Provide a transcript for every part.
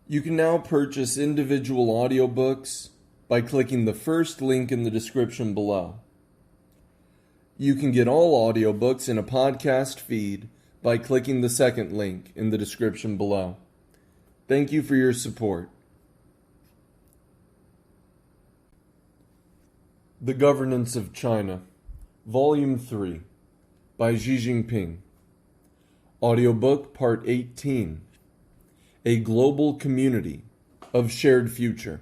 You can now purchase individual audiobooks by clicking the first link in the description below. You can get all audiobooks in a podcast feed by clicking the second link in the description below. Thank you for your support. The Governance of China, Volume 3, by Xi Jinping. Audiobook Part 18, A Global Community of Shared Future.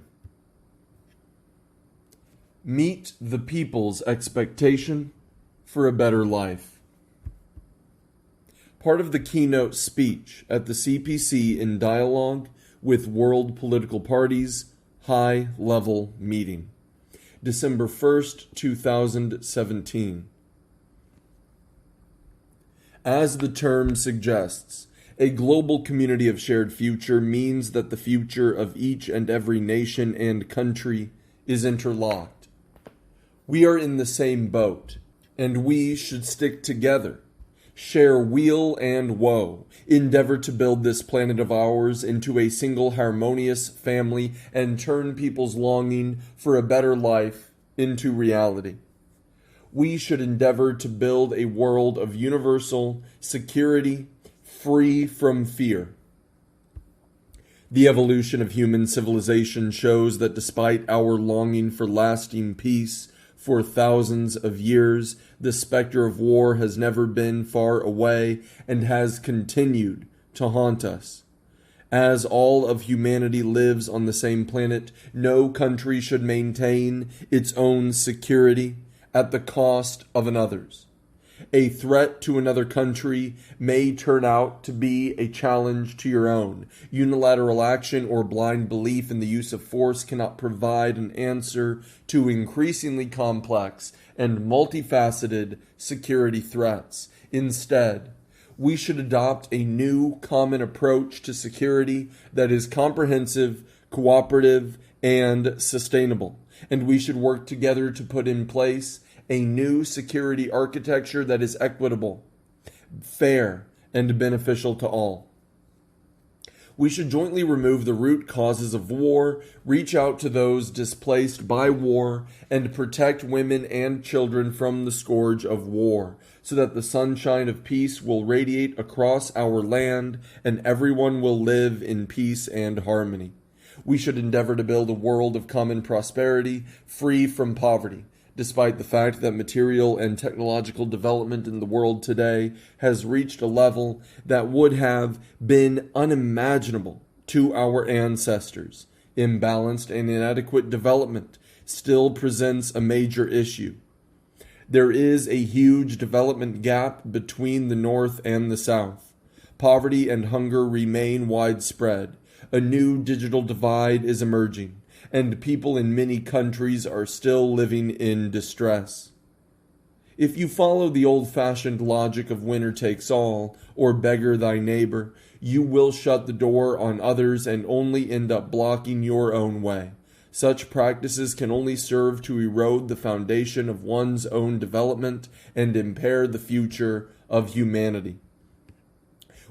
Meet the people's expectation for a better life. Part of the keynote speech at the CPC in Dialogue with World Political Parties High-Level Meeting, December 1st, 2017. As the term suggests, a global community of shared future means that the future of each and every nation and country is interlocked. We are in the same boat, and we should stick together, share weal and woe, endeavor to build this planet of ours into a single harmonious family, and turn people's longing for a better life into reality. We should endeavor to build a world of universal security, free from fear. The evolution of human civilization shows that despite our longing for lasting peace for thousands of years, the specter of war has never been far away and has continued to haunt us. As all of humanity lives on the same planet, no country should maintain its own security at the cost of another's. A threat to another country may turn out to be a challenge to your own. Unilateral action or blind belief in the use of force cannot provide an answer to increasingly complex and multifaceted security threats. Instead, we should adopt a new common approach to security that is comprehensive, cooperative, and sustainable. And we should work together to put in place a new security architecture that is equitable, fair, and beneficial to all. We should jointly remove the root causes of war, reach out to those displaced by war, and protect women and children from the scourge of war, so that the sunshine of peace will radiate across our land and everyone will live in peace and harmony. We should endeavor to build a world of common prosperity, free from poverty. Despite the fact that material and technological development in the world today has reached a level that would have been unimaginable to our ancestors, imbalanced and inadequate development still presents a major issue. There is a huge development gap between the North and the South. Poverty and hunger remain widespread. A new digital divide is emerging, and people in many countries are still living in distress. If you follow the old-fashioned logic of winner takes all, or beggar thy neighbor, you will shut the door on others and only end up blocking your own way. Such practices can only serve to erode the foundation of one's own development and impair the future of humanity.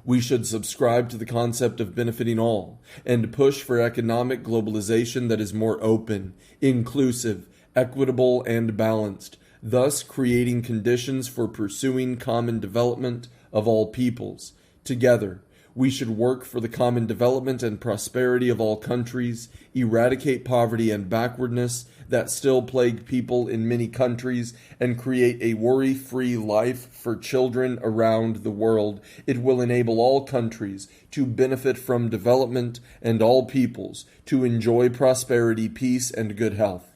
We should subscribe to the concept of benefiting all and push for economic globalization that is more open, inclusive, equitable, and balanced, thus creating conditions for pursuing common development of all peoples. Together, we should work for the common development and prosperity of all countries, eradicate poverty and backwardness that still plague people in many countries, and create a worry-free life for children around the world. It will enable all countries to benefit from development and all peoples to enjoy prosperity, peace, and good health.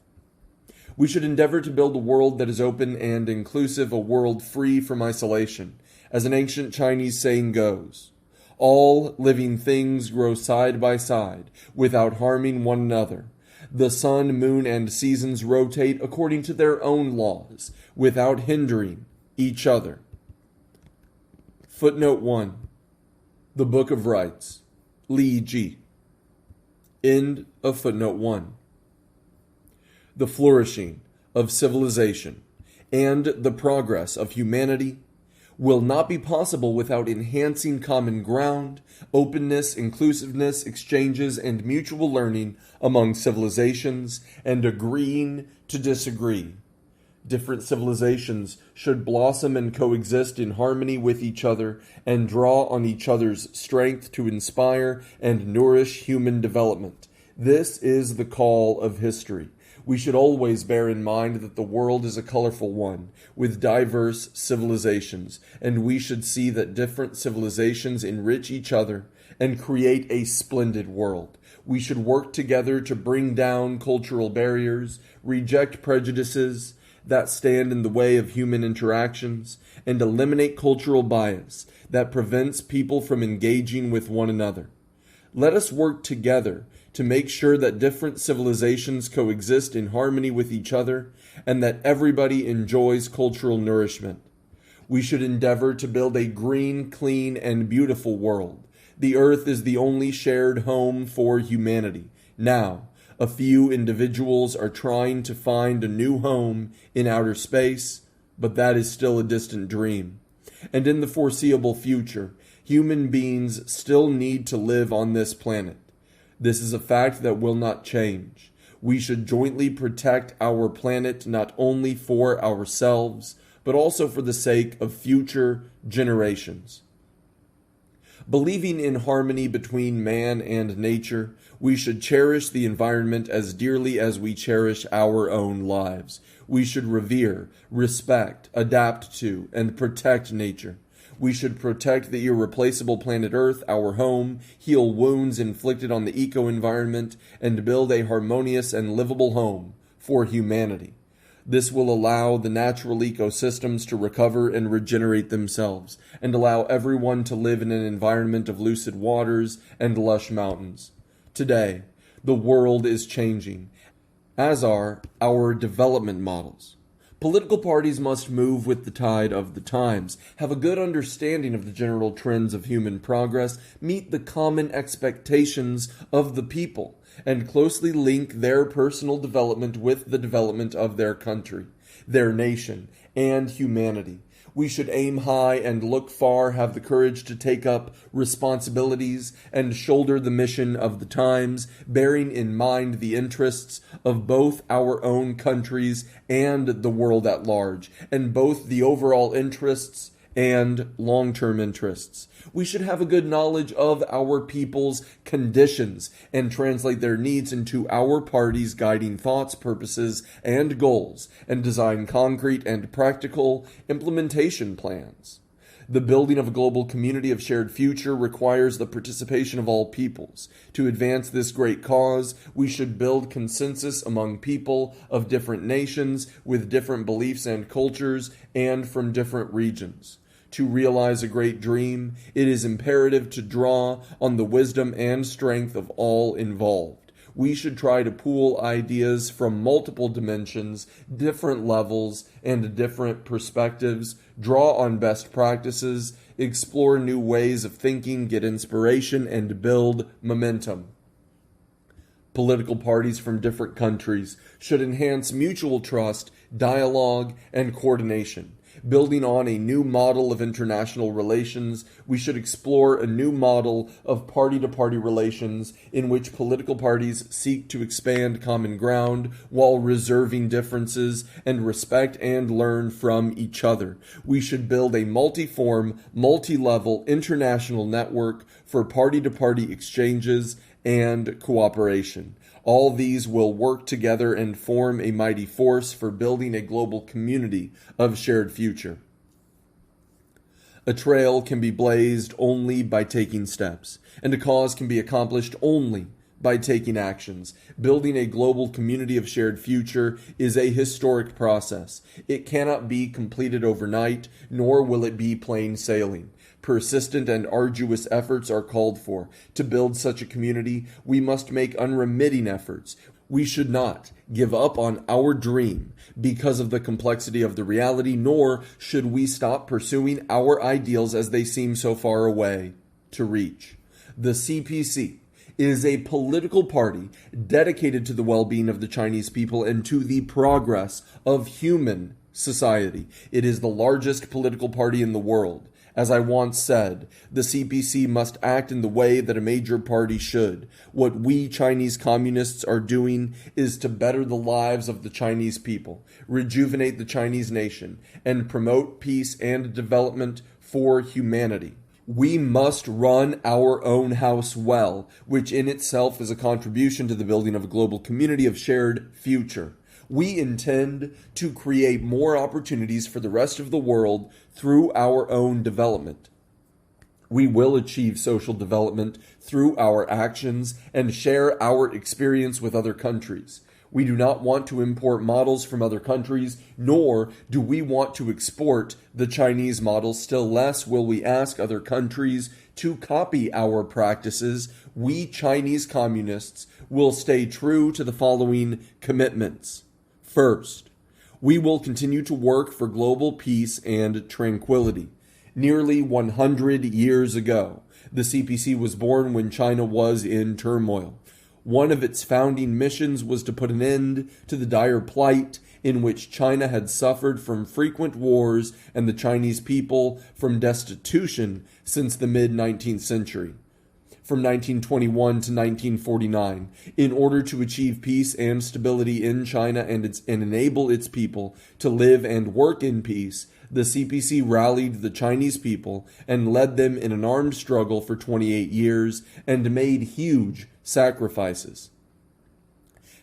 We should endeavor to build a world that is open and inclusive, a world free from isolation. As an ancient Chinese saying goes, all living things grow side by side without harming one another. The sun, moon, and seasons rotate according to their own laws without hindering each other. Footnote 1. The Book of Rights. Li Ji. End of footnote 1. The flourishing of civilization and the progress of humanity will not be possible without enhancing common ground, openness, inclusiveness, exchanges, and mutual learning among civilizations, and agreeing to disagree. Different civilizations should blossom and coexist in harmony with each other and draw on each other's strength to inspire and nourish human development. This is the call of history. We should always bear in mind that the world is a colorful one, with diverse civilizations, and we should see that different civilizations enrich each other and create a splendid world. We should work together to bring down cultural barriers, reject prejudices that stand in the way of human interactions, and eliminate cultural bias that prevents people from engaging with one another. Let us work together to make sure that different civilizations coexist in harmony with each other and that everybody enjoys cultural nourishment. We should endeavor to build a green, clean, and beautiful world. The earth is the only shared home for humanity. Now, a few individuals are trying to find a new home in outer space, but that is still a distant dream. And in the foreseeable future, human beings still need to live on this planet. This is a fact that will not change. We should jointly protect our planet not only for ourselves, but also for the sake of future generations. Believing in harmony between man and nature, we should cherish the environment as dearly as we cherish our own lives. We should revere, respect, adapt to, and protect nature. We should protect the irreplaceable planet Earth, our home, heal wounds inflicted on the eco-environment, and build a harmonious and livable home for humanity. This will allow the natural ecosystems to recover and regenerate themselves, and allow everyone to live in an environment of lucid waters and lush mountains. Today, the world is changing, as are our development models. Political parties must move with the tide of the times, have a good understanding of the general trends of human progress, meet the common expectations of the people, and closely link their personal development with the development of their country, their nation, and humanity. We should aim high and look far, have the courage to take up responsibilities and shoulder the mission of the times, bearing in mind the interests of both our own countries and the world at large, and both the overall interests and long-term interests. We should have a good knowledge of our people's conditions and translate their needs into our party's guiding thoughts, purposes, and goals, and design concrete and practical implementation plans. The building of a global community of shared future requires the participation of all peoples. To advance this great cause, we should build consensus among people of different nations with different beliefs and cultures and from different regions. To realize a great dream, it is imperative to draw on the wisdom and strength of all involved. We should try to pool ideas from multiple dimensions, different levels, and different perspectives, draw on best practices, explore new ways of thinking, get inspiration, and build momentum. Political parties from different countries should enhance mutual trust, dialogue, and coordination. Building on a new model of international relations, we should explore a new model of party-to-party relations in which political parties seek to expand common ground while reserving differences and respect and learn from each other. We should build a multi-form, multi-level international network for party-to-party exchanges and cooperation. All these will work together and form a mighty force for building a global community of shared future. A trail can be blazed only by taking steps, and a cause can be accomplished only by taking actions. Building a global community of shared future is a historic process. It cannot be completed overnight, nor will it be plain sailing. Persistent and arduous efforts are called for. To build such a community, we must make unremitting efforts. We should not give up on our dream because of the complexity of the reality, nor should we stop pursuing our ideals as they seem so far away to reach. The CPC is a political party dedicated to the well-being of the Chinese people and to the progress of human society. It is the largest political party in the world. As I once said, the CPC must act in the way that a major party should. What we Chinese communists are doing is to better the lives of the Chinese people, rejuvenate the Chinese nation, and promote peace and development for humanity. We must run our own house well, which in itself is a contribution to the building of a global community of shared future. We intend to create more opportunities for the rest of the world through our own development. We will achieve social development through our actions and share our experience with other countries. We do not want to import models from other countries, nor do we want to export the Chinese model. Still less will we ask other countries to copy our practices. We Chinese communists will stay true to the following commitments. First, we will continue to work for global peace and tranquility. Nearly 100 years ago, the CPC was born when China was in turmoil. One of its founding missions was to put an end to the dire plight in which China had suffered from frequent wars and the Chinese people from destitution since the mid-19th century. From 1921 to 1949, in order to achieve peace and stability in China and enable its people to live and work in peace, the CPC rallied the Chinese people and led them in an armed struggle for 28 years and made huge sacrifices.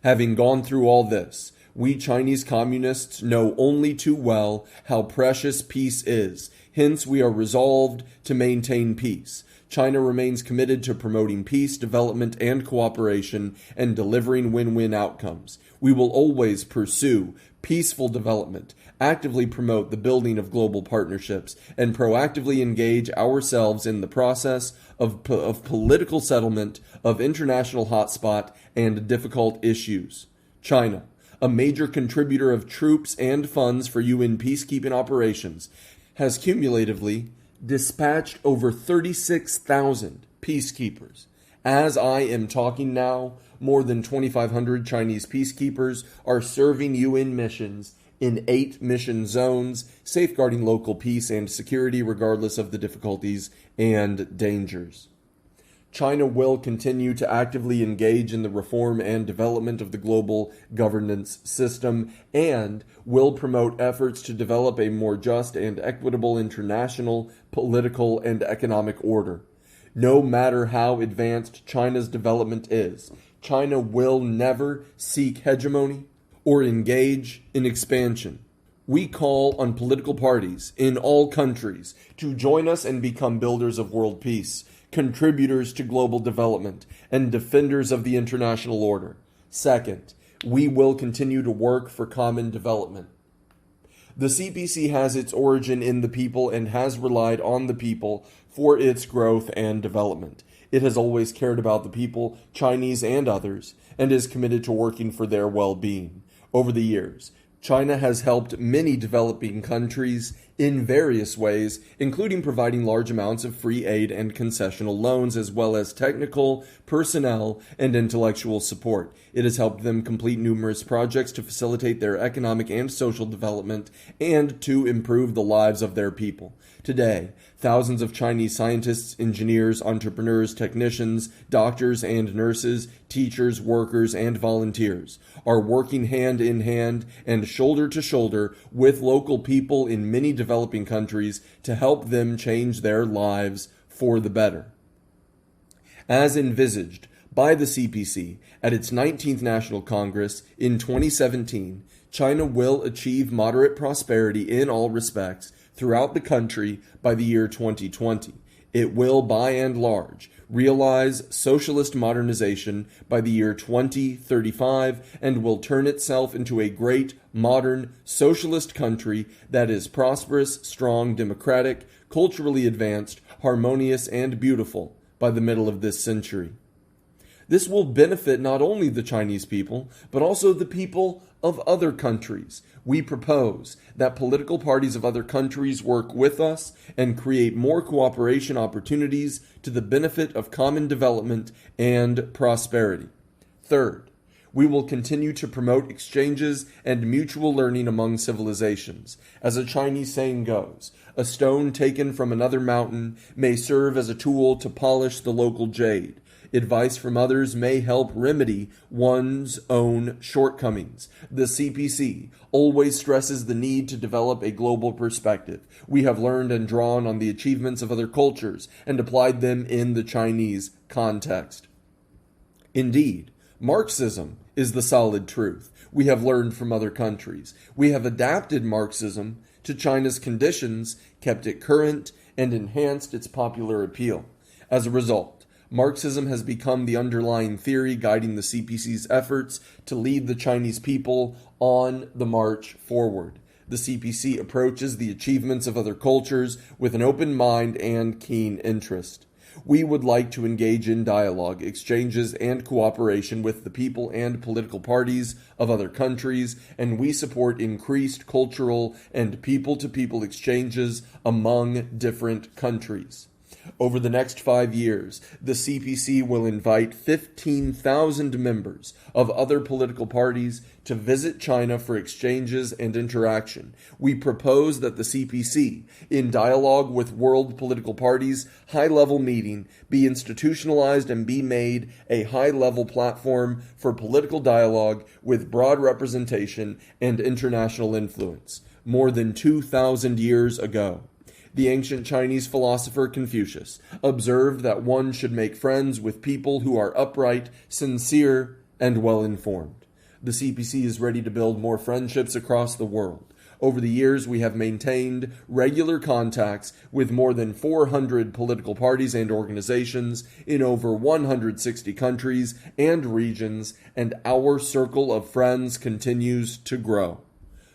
Having gone through all this, we Chinese communists know only too well how precious peace is. Hence, we are resolved to maintain peace. China remains committed to promoting peace, development, and cooperation and delivering win-win outcomes. We will always pursue peaceful development, actively promote the building of global partnerships, and proactively engage ourselves in the process of political settlement of international hotspot and difficult issues. China, a major contributor of troops and funds for UN peacekeeping operations, has cumulatively dispatched over 36,000 peacekeepers. As I am talking now, more than 2,500 Chinese peacekeepers are serving UN missions in 8 mission zones, safeguarding local peace and security regardless of the difficulties and dangers. China will continue to actively engage in the reform and development of the global governance system and will promote efforts to develop a more just and equitable international, political, and economic order. No matter how advanced China's development is, China will never seek hegemony or engage in expansion. We call on political parties in all countries to join us and become builders of world peace, contributors to global development, and defenders of the international order. Second, we will continue to work for common development. The CPC has its origin in the people and has relied on the people for its growth and development. It has always cared about the people, Chinese and others, and is committed to working for their well-being. Over the years, China has helped many developing countries in various ways, including providing large amounts of free aid and concessional loans, as well as technical, personnel, and intellectual support. It has helped them complete numerous projects to facilitate their economic and social development and to improve the lives of their people. Today, thousands of Chinese scientists, engineers, entrepreneurs, technicians, doctors and nurses, teachers, workers, and volunteers are working hand in hand and shoulder to shoulder with local people in many developing countries to help them change their lives for the better. As envisaged by the CPC at its 19th National Congress in 2017, China will achieve moderate prosperity in all respects throughout the country by the year 2020. It will, by and large, realize socialist modernization by the year 2035 and will turn itself into a great, modern, socialist country that is prosperous, strong, democratic, culturally advanced, harmonious, and beautiful by the middle of this century. This will benefit not only the Chinese people, but also the people of other countries. We propose that political parties of other countries work with us and create more cooperation opportunities to the benefit of common development and prosperity. Third, We will continue to promote exchanges and mutual learning among civilizations. As a Chinese saying goes, a stone taken from another mountain may serve as a tool to polish the local jade. Advice from others may help remedy one's own shortcomings. The CPC always stresses the need to develop a global perspective. We have learned and drawn on the achievements of other cultures and applied them in the Chinese context. Indeed, Marxism is the solid truth we have learned from other countries. We have adapted Marxism to China's conditions, kept it current, and enhanced its popular appeal. As a result, Marxism has become the underlying theory guiding the CPC's efforts to lead the Chinese people on the march forward. The CPC approaches the achievements of other cultures with an open mind and keen interest. We would like to engage in dialogue, exchanges, and cooperation with the people and political parties of other countries, and we support increased cultural and people-to-people exchanges among different countries. Over the next 5 years, the CPC will invite 15,000 members of other political parties to visit China for exchanges and interaction. We propose that the CPC, in dialogue with world political parties, high-level meeting be institutionalized and be made a high-level platform for political dialogue with broad representation and international influence. More than 2,000 years ago, the ancient Chinese philosopher Confucius observed that one should make friends with people who are upright, sincere, and well-informed. The CPC is ready to build more friendships across the world. Over the years, we have maintained regular contacts with more than 400 political parties and organizations in over 160 countries and regions, and our circle of friends continues to grow.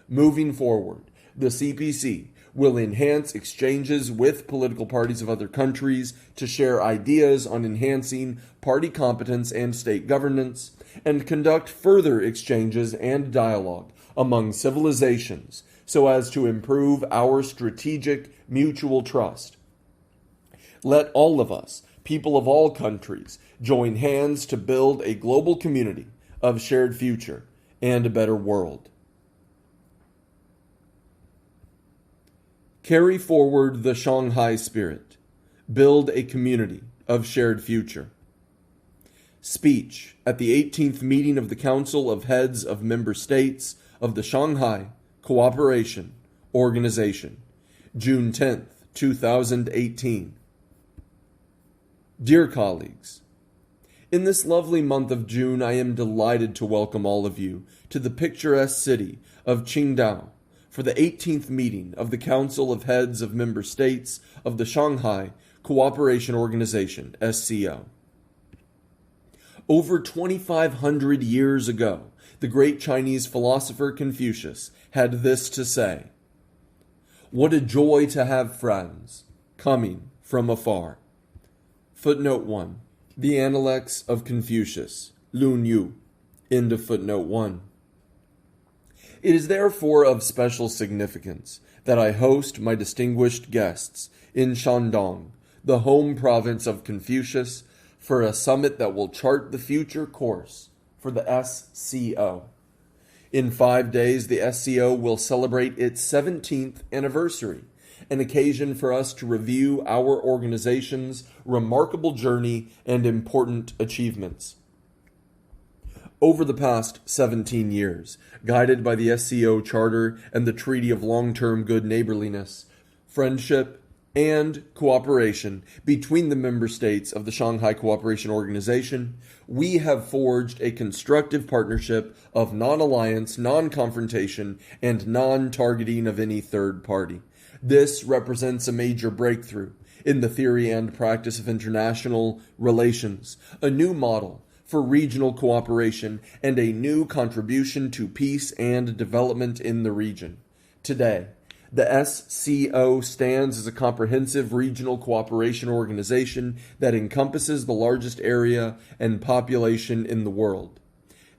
Moving forward, the CPC will enhance exchanges with political parties of other countries to share ideas on enhancing party competence and state governance, and conduct further exchanges and dialogue among civilizations so as to improve our strategic mutual trust. Let all of us, people of all countries, join hands to build a global community of shared future and a better world. Carry forward the Shanghai spirit. Build a community of shared future. Speech at the 18th meeting of the Council of Heads of Member States of the Shanghai Cooperation Organization, June 10th, 2018. Dear colleagues, in this lovely month of June, I am delighted to welcome all of you to the picturesque city of Qingdao for the 18th meeting of the Council of Heads of Member States of the Shanghai Cooperation Organization, SCO. Over 2,500 years ago, the great Chinese philosopher Confucius had this to say: "What a joy to have friends coming from afar." Footnote 1. The Analects of Confucius, Lun Yu. End of footnote 1. It is therefore of special significance that I host my distinguished guests in Shandong, the home province of Confucius, for a summit that will chart the future course for the SCO. In 5 days, the SCO will celebrate its 17th anniversary, an occasion for us to review our organization's remarkable journey and important achievements. Over the past 17 years, guided by the SCO Charter and the Treaty of Long-Term Good Neighborliness, friendship, and cooperation between the member states of the Shanghai Cooperation Organization, we have forged a constructive partnership of non-alliance, non-confrontation, and non-targeting of any third party. This represents a major breakthrough in the theory and practice of international relations, a new model for regional cooperation, and a new contribution to peace and development in the region. Today, the SCO stands as a comprehensive regional cooperation organization that encompasses the largest area and population in the world.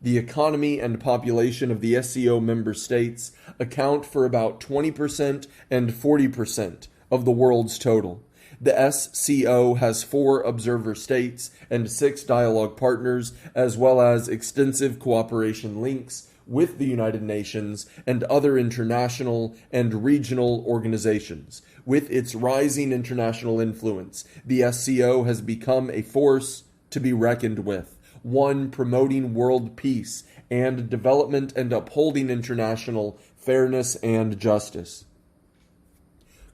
The economy and population of the SCO member states account for about 20% and 40% of the world's total. The SCO has 4 observer states and 6 dialogue partners, as well as extensive cooperation links with the United Nations and other international and regional organizations. With its rising international influence, the SCO has become a force to be reckoned with, one promoting world peace and development and upholding international fairness and justice.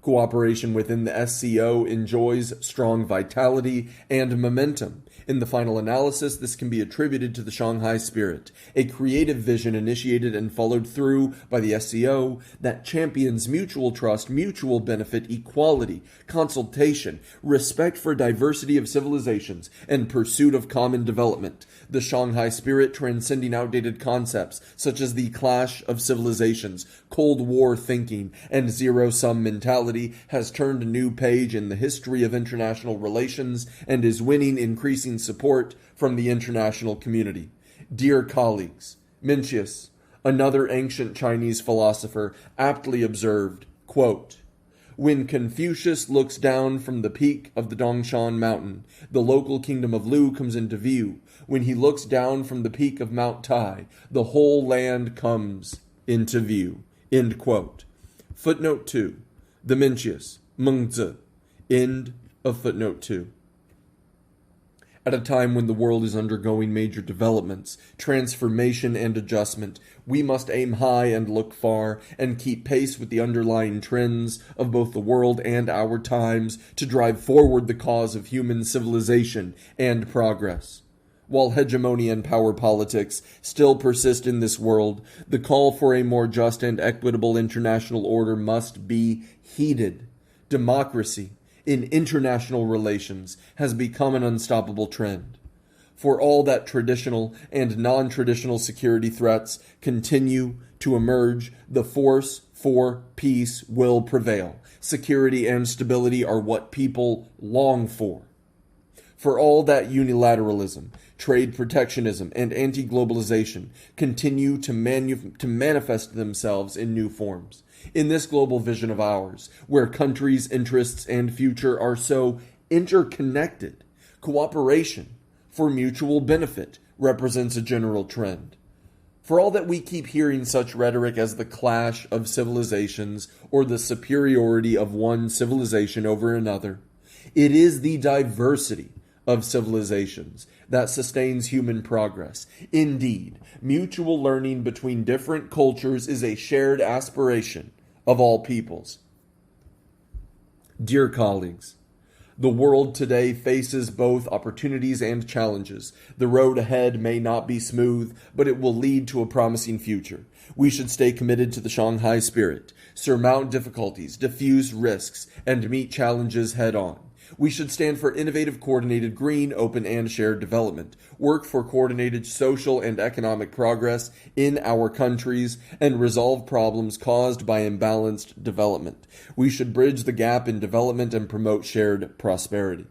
Cooperation within the SCO enjoys strong vitality and momentum. In the final analysis, this can be attributed to the Shanghai spirit, a creative vision initiated and followed through by the SCO that champions mutual trust, mutual benefit, equality, consultation, respect for diversity of civilizations, and pursuit of common development. The Shanghai spirit, transcending outdated concepts such as the clash of civilizations, Cold War thinking, and zero-sum mentality, has turned a new page in the history of international relations and is winning increasing support from the international community. Dear colleagues, Mencius, another ancient Chinese philosopher, aptly observed, quote, "When Confucius looks down from the peak of the Dongshan mountain, the local kingdom of Lu comes into view. When he looks down from the peak of Mount Tai, the whole land comes into view." End quote. Footnote 2. The Mencius, Mengzi. End of footnote 2. At a time when the world is undergoing major developments, transformation and adjustment, we must aim high and look far and keep pace with the underlying trends of both the world and our times to drive forward the cause of human civilization and progress. While hegemony and power politics still persist in this world, the call for a more just and equitable international order must be heeded. Democracy in international relations has become an unstoppable trend. For all that traditional and non-traditional security threats continue to emerge, the force for peace will prevail. Security and stability are what people long for. For all that unilateralism, trade protectionism, and anti-globalization continue to manifest themselves in new forms. In this global vision of ours, where countries' interests and future are so interconnected, cooperation for mutual benefit represents a general trend. For all that we keep hearing such rhetoric as the clash of civilizations or the superiority of one civilization over another, it is the diversity of civilizations that sustains human progress. Indeed, mutual learning between different cultures is a shared aspiration of all peoples. Dear colleagues, the world today faces both opportunities and challenges. The road ahead may not be smooth, but it will lead to a promising future. We should stay committed to the Shanghai spirit, surmount difficulties, diffuse risks, and meet challenges head on. We should stand for innovative, coordinated, green, open, and shared development, work for coordinated social and economic progress in our countries, and resolve problems caused by imbalanced development. We should bridge the gap in development and promote shared prosperity.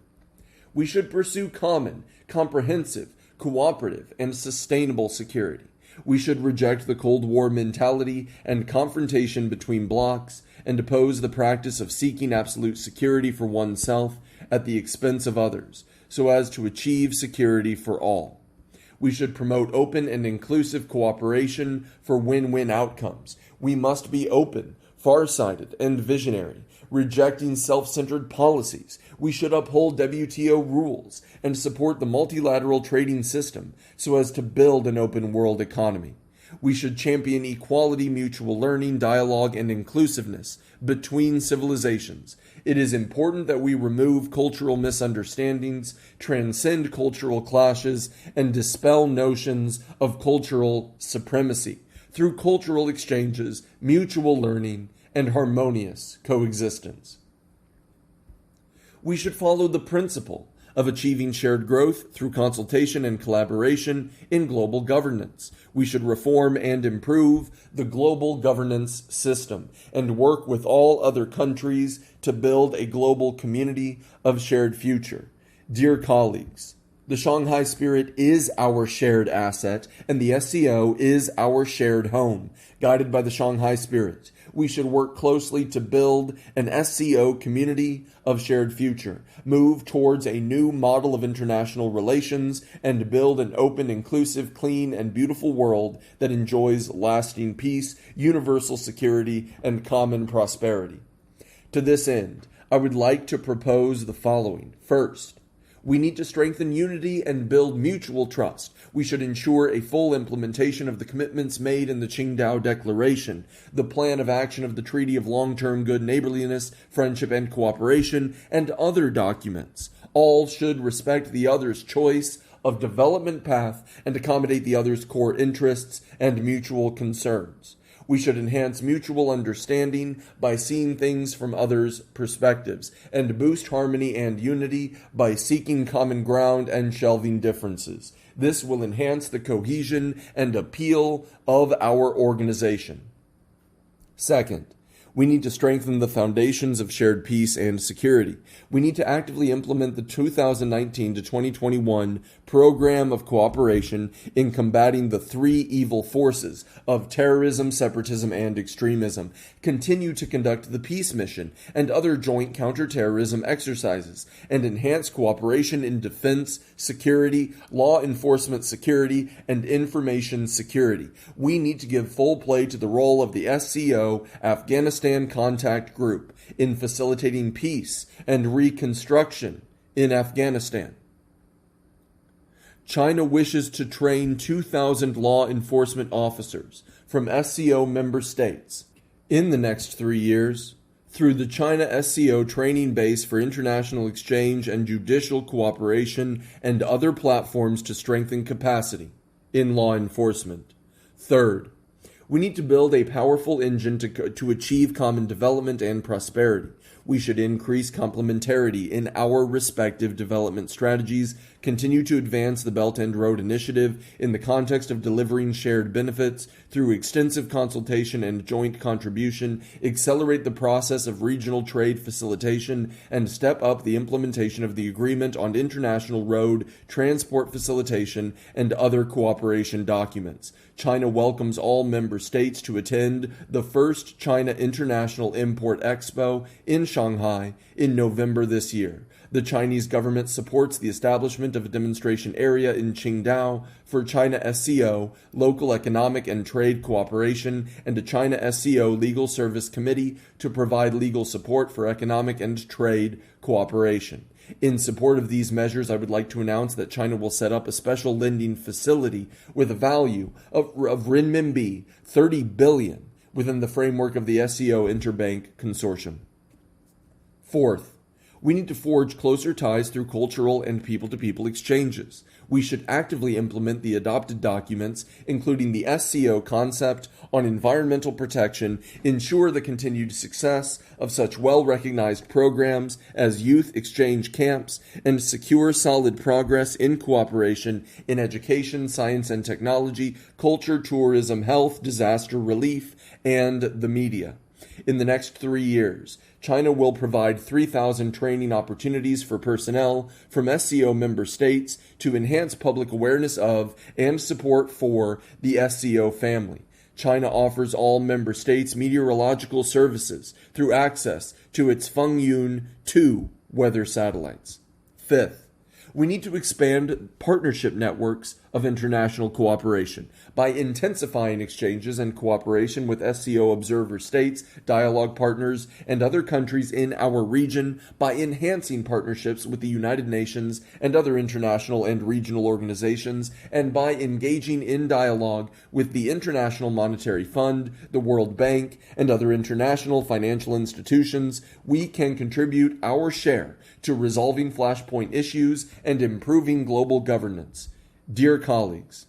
We should pursue common, comprehensive, cooperative, and sustainable security. We should reject the Cold War mentality and confrontation between blocs and oppose the practice of seeking absolute security for oneself at the expense of others, so as to achieve security for all. We should promote open and inclusive cooperation for win-win outcomes. We must be open, far-sighted, and visionary, rejecting self-centered policies. We should uphold WTO rules and support the multilateral trading system so as to build an open world economy. We should champion equality, mutual learning, dialogue, and inclusiveness between civilizations. It is important that we remove cultural misunderstandings, transcend cultural clashes, and dispel notions of cultural supremacy through cultural exchanges, mutual learning, and harmonious coexistence. We should follow the principle of achieving shared growth through consultation and collaboration in global governance. We should reform and improve the global governance system and work with all other countries to build a global community of shared future. Dear colleagues, The Shanghai spirit is our shared asset, and the SCO is our shared home. Guided by the Shanghai spirit, we should work closely to build an SCO community of shared future, move towards a new model of international relations, and build an open, inclusive, clean, and beautiful world that enjoys lasting peace, universal security, and common prosperity. To this end, I would like to propose the following. First, we need to strengthen unity and build mutual trust. We should ensure a full implementation of the commitments made in the Qingdao Declaration, the plan of action of the Treaty of Long-Term Good Neighborliness, Friendship, and Cooperation, and other documents. All should respect the other's choice of development path and accommodate the other's core interests and mutual concerns. We should enhance mutual understanding by seeing things from others' perspectives, and boost harmony and unity by seeking common ground and shelving differences. This will enhance the cohesion and appeal of our organization. Second, we need to strengthen the foundations of shared peace and security. We need to actively implement the 2019 to 2021 Program of Cooperation in combating the three evil forces of terrorism, separatism, and extremism. Continue to conduct the peace mission and other joint counterterrorism exercises, and enhance cooperation in defense, security, law enforcement security, and information security. We need to give full play to the role of the SCO Afghanistan Contact Group in facilitating peace and reconstruction in Afghanistan. China wishes to train 2,000 law enforcement officers from SCO member states in the next 3 years through the China SCO Training Base for International Exchange and Judicial Cooperation and other platforms to strengthen capacity in law enforcement. Third, we need to build a powerful engine to achieve common development and prosperity. We should increase complementarity in our respective development strategies, continue to advance the Belt and Road Initiative in the context of delivering shared benefits through extensive consultation and joint contribution, accelerate the process of regional trade facilitation, and step up the implementation of the Agreement on International Road Transport Facilitation and other cooperation documents. China welcomes all member states to attend the first China International Import Expo in Shanghai in November this year. The Chinese government supports the establishment of a demonstration area in Qingdao for China SCO, local economic and trade cooperation, and a China SCO Legal Service Committee to provide legal support for economic and trade cooperation. In support of these measures, I would like to announce that China will set up a special lending facility with a value of renminbi 30 billion within the framework of the SCO Interbank Consortium. Fourth, we need to forge closer ties through cultural and people-to-people exchanges. We should actively implement the adopted documents, including the SCO concept on environmental protection, ensure the continued success of such well-recognized programs as youth exchange camps, and secure solid progress in cooperation in education, science and technology, culture, tourism, health, disaster relief, and the media. In the next 3 years, China will provide 3,000 training opportunities for personnel from SCO member states to enhance public awareness of and support for the SCO family. China offers all member states meteorological services through access to its Fengyun 2 weather satellites. Fifth, we need to expand partnership networks of international cooperation by intensifying exchanges and cooperation with SCO observer states, dialogue partners, and other countries in our region, by enhancing partnerships with the United Nations and other international and regional organizations, and by engaging in dialogue with the International Monetary Fund, the World Bank, and other international financial institutions. We can contribute our share to resolving flashpoint issues and improving global governance. Dear colleagues,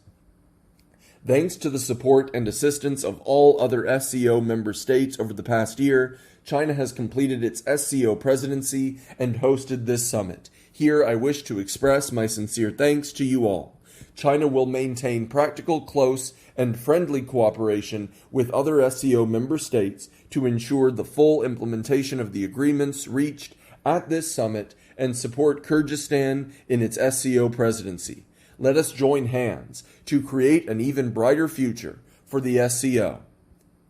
thanks to the support and assistance of all other SCO member states over the past year, China has completed its SCO presidency and hosted this summit. Here I wish to express my sincere thanks to you all. China will maintain practical, close, and friendly cooperation with other SCO member states to ensure the full implementation of the agreements reached at this summit and support Kyrgyzstan in its SCO presidency. Let us join hands to create an even brighter future for the SCO.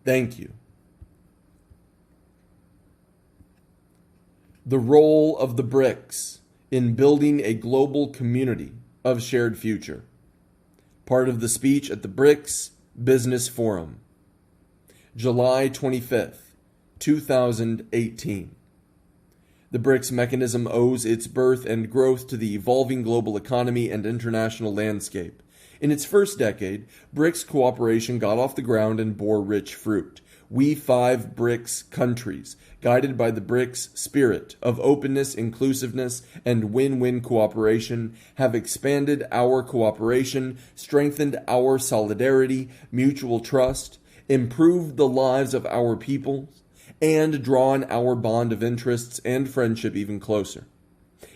Thank you. The role of the BRICS in building a global community of shared future. Part of the speech at the BRICS Business Forum, July 25th, 2018. The BRICS mechanism owes its birth and growth to the evolving global economy and international landscape. In its first decade, BRICS cooperation got off the ground and bore rich fruit. We 5 BRICS countries, guided by the BRICS spirit of openness, inclusiveness, and win-win cooperation, have expanded our cooperation, strengthened our solidarity, mutual trust, improved the lives of our peoples, and drawn our bond of interests and friendship even closer.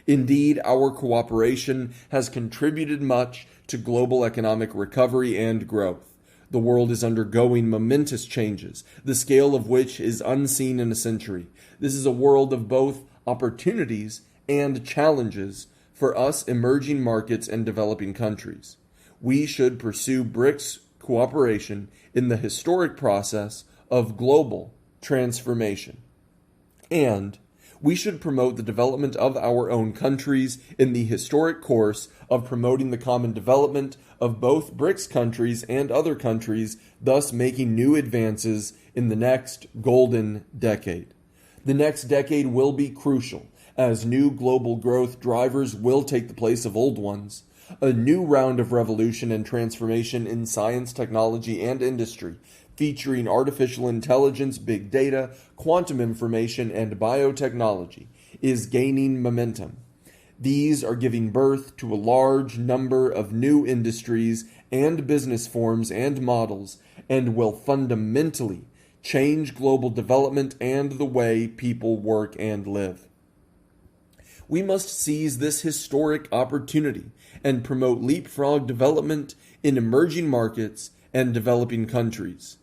Indeed, our cooperation has contributed much to global economic recovery and growth. The world is undergoing momentous changes, the scale of which is unseen in a century. This is a world of both opportunities and challenges for us emerging markets and developing countries. We should pursue BRICS cooperation in the historic process of global transformation. And we should promote the development of our own countries in the historic course of promoting the common development of both BRICS countries and other countries, thus making new advances in the next golden decade. The next decade will be crucial, as new global growth drivers will take the place of old ones. A new round of revolution and transformation in science, technology, and industry, featuring artificial intelligence, big data, quantum information, and biotechnology, is gaining momentum. These are giving birth to a large number of new industries and business forms and models, and will fundamentally change global development and the way people work and live. We must seize this historic opportunity and promote leapfrog development in emerging markets and developing countries.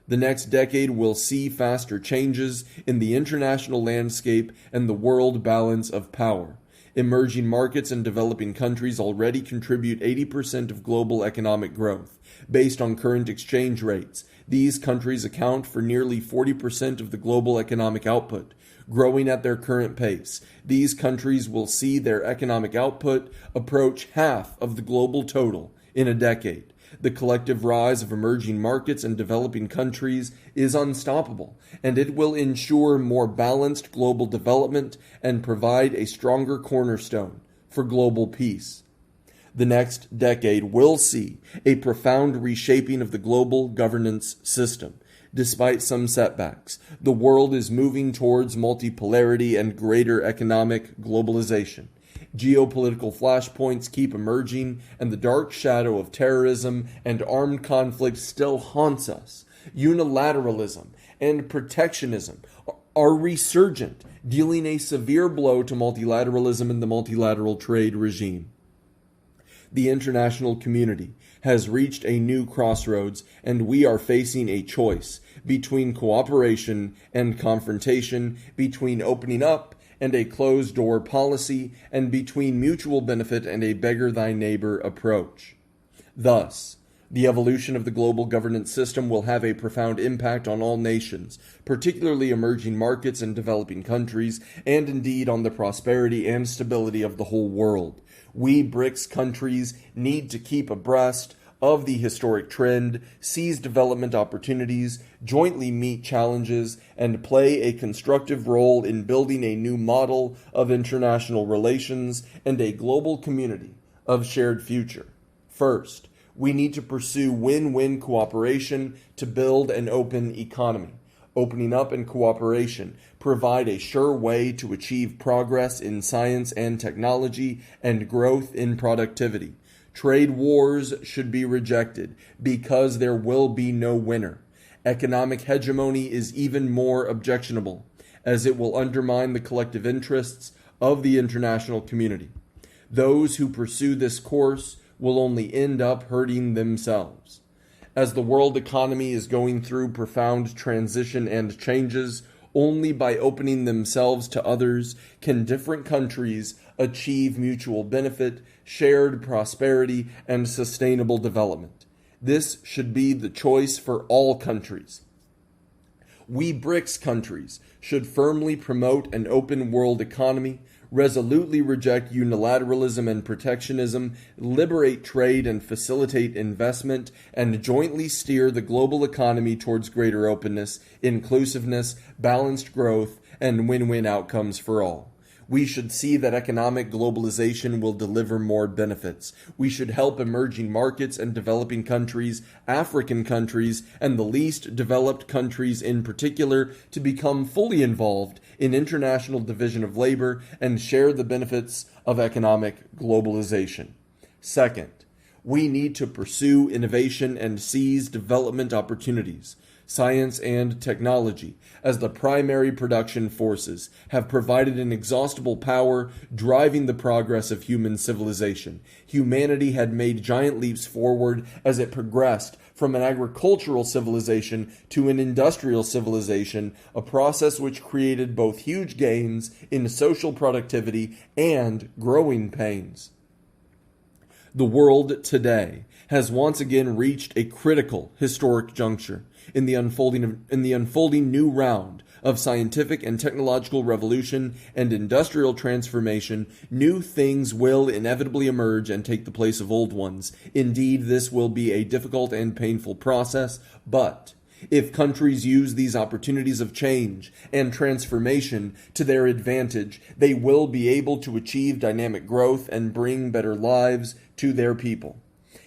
The next decade will see faster changes in the international landscape and the world balance of power. Emerging markets and developing countries already contribute 80% of global economic growth. Based on current exchange rates, these countries account for nearly 40% of the global economic output. Growing at their current pace, these countries will see their economic output approach half of the global total in a decade. The collective rise of emerging markets and developing countries is unstoppable, and it will ensure more balanced global development and provide a stronger cornerstone for global peace. The next decade will see a profound reshaping of the global governance system. Despite some setbacks, the world is moving towards multipolarity and greater economic globalization. Geopolitical flashpoints keep emerging, and the dark shadow of terrorism and armed conflict still haunts us. Unilateralism and protectionism are resurgent, dealing a severe blow to multilateralism and the multilateral trade regime. The international community has reached a new crossroads, and we are facing a choice between cooperation and confrontation, between opening up and a closed-door policy, and between mutual benefit and a beggar-thy-neighbor approach. Thus, the evolution of the global governance system will have a profound impact on all nations, particularly emerging markets and developing countries, and indeed on the prosperity and stability of the whole world. We BRICS countries need to keep abreast of the historic trend, seize development opportunities, jointly meet challenges, and play a constructive role in building a new model of international relations and a global community of shared future. First, we need to pursue win-win cooperation to build an open economy. Opening up and cooperation provide a sure way to achieve progress in science and technology and growth in productivity. Trade wars should be rejected because there will be no winner. Economic hegemony is even more objectionable, as it will undermine the collective interests of the international community. Those who pursue this course will only end up hurting themselves. As the world economy is going through profound transition and changes, Only by opening themselves to others can different countries achieve mutual benefit, shared prosperity, and sustainable development. This should be the choice for all countries. We BRICS countries should firmly promote an open world economy, resolutely reject unilateralism and protectionism, liberate trade and facilitate investment, and jointly steer the global economy towards greater openness, inclusiveness, balanced growth, and win-win outcomes for all. We should see that economic globalization will deliver more benefits. We should help emerging markets and developing countries, African countries, and the least developed countries in particular to become fully involved in international division of labor and share the benefits of economic globalization. Second, we need to pursue innovation and seize development opportunities. Science and technology, as the primary production forces, have provided inexhaustible power driving the progress of human civilization. Humanity had made giant leaps forward as it progressed from an agricultural civilization to an industrial civilization, a process which created both huge gains in social productivity and growing pains. The world today has once again reached a critical historic juncture. In the unfolding new round of scientific and technological revolution and industrial transformation, new things will inevitably emerge and take the place of old ones. Indeed, this will be a difficult and painful process, but if countries use these opportunities of change and transformation to their advantage, they will be able to achieve dynamic growth and bring better lives to their people.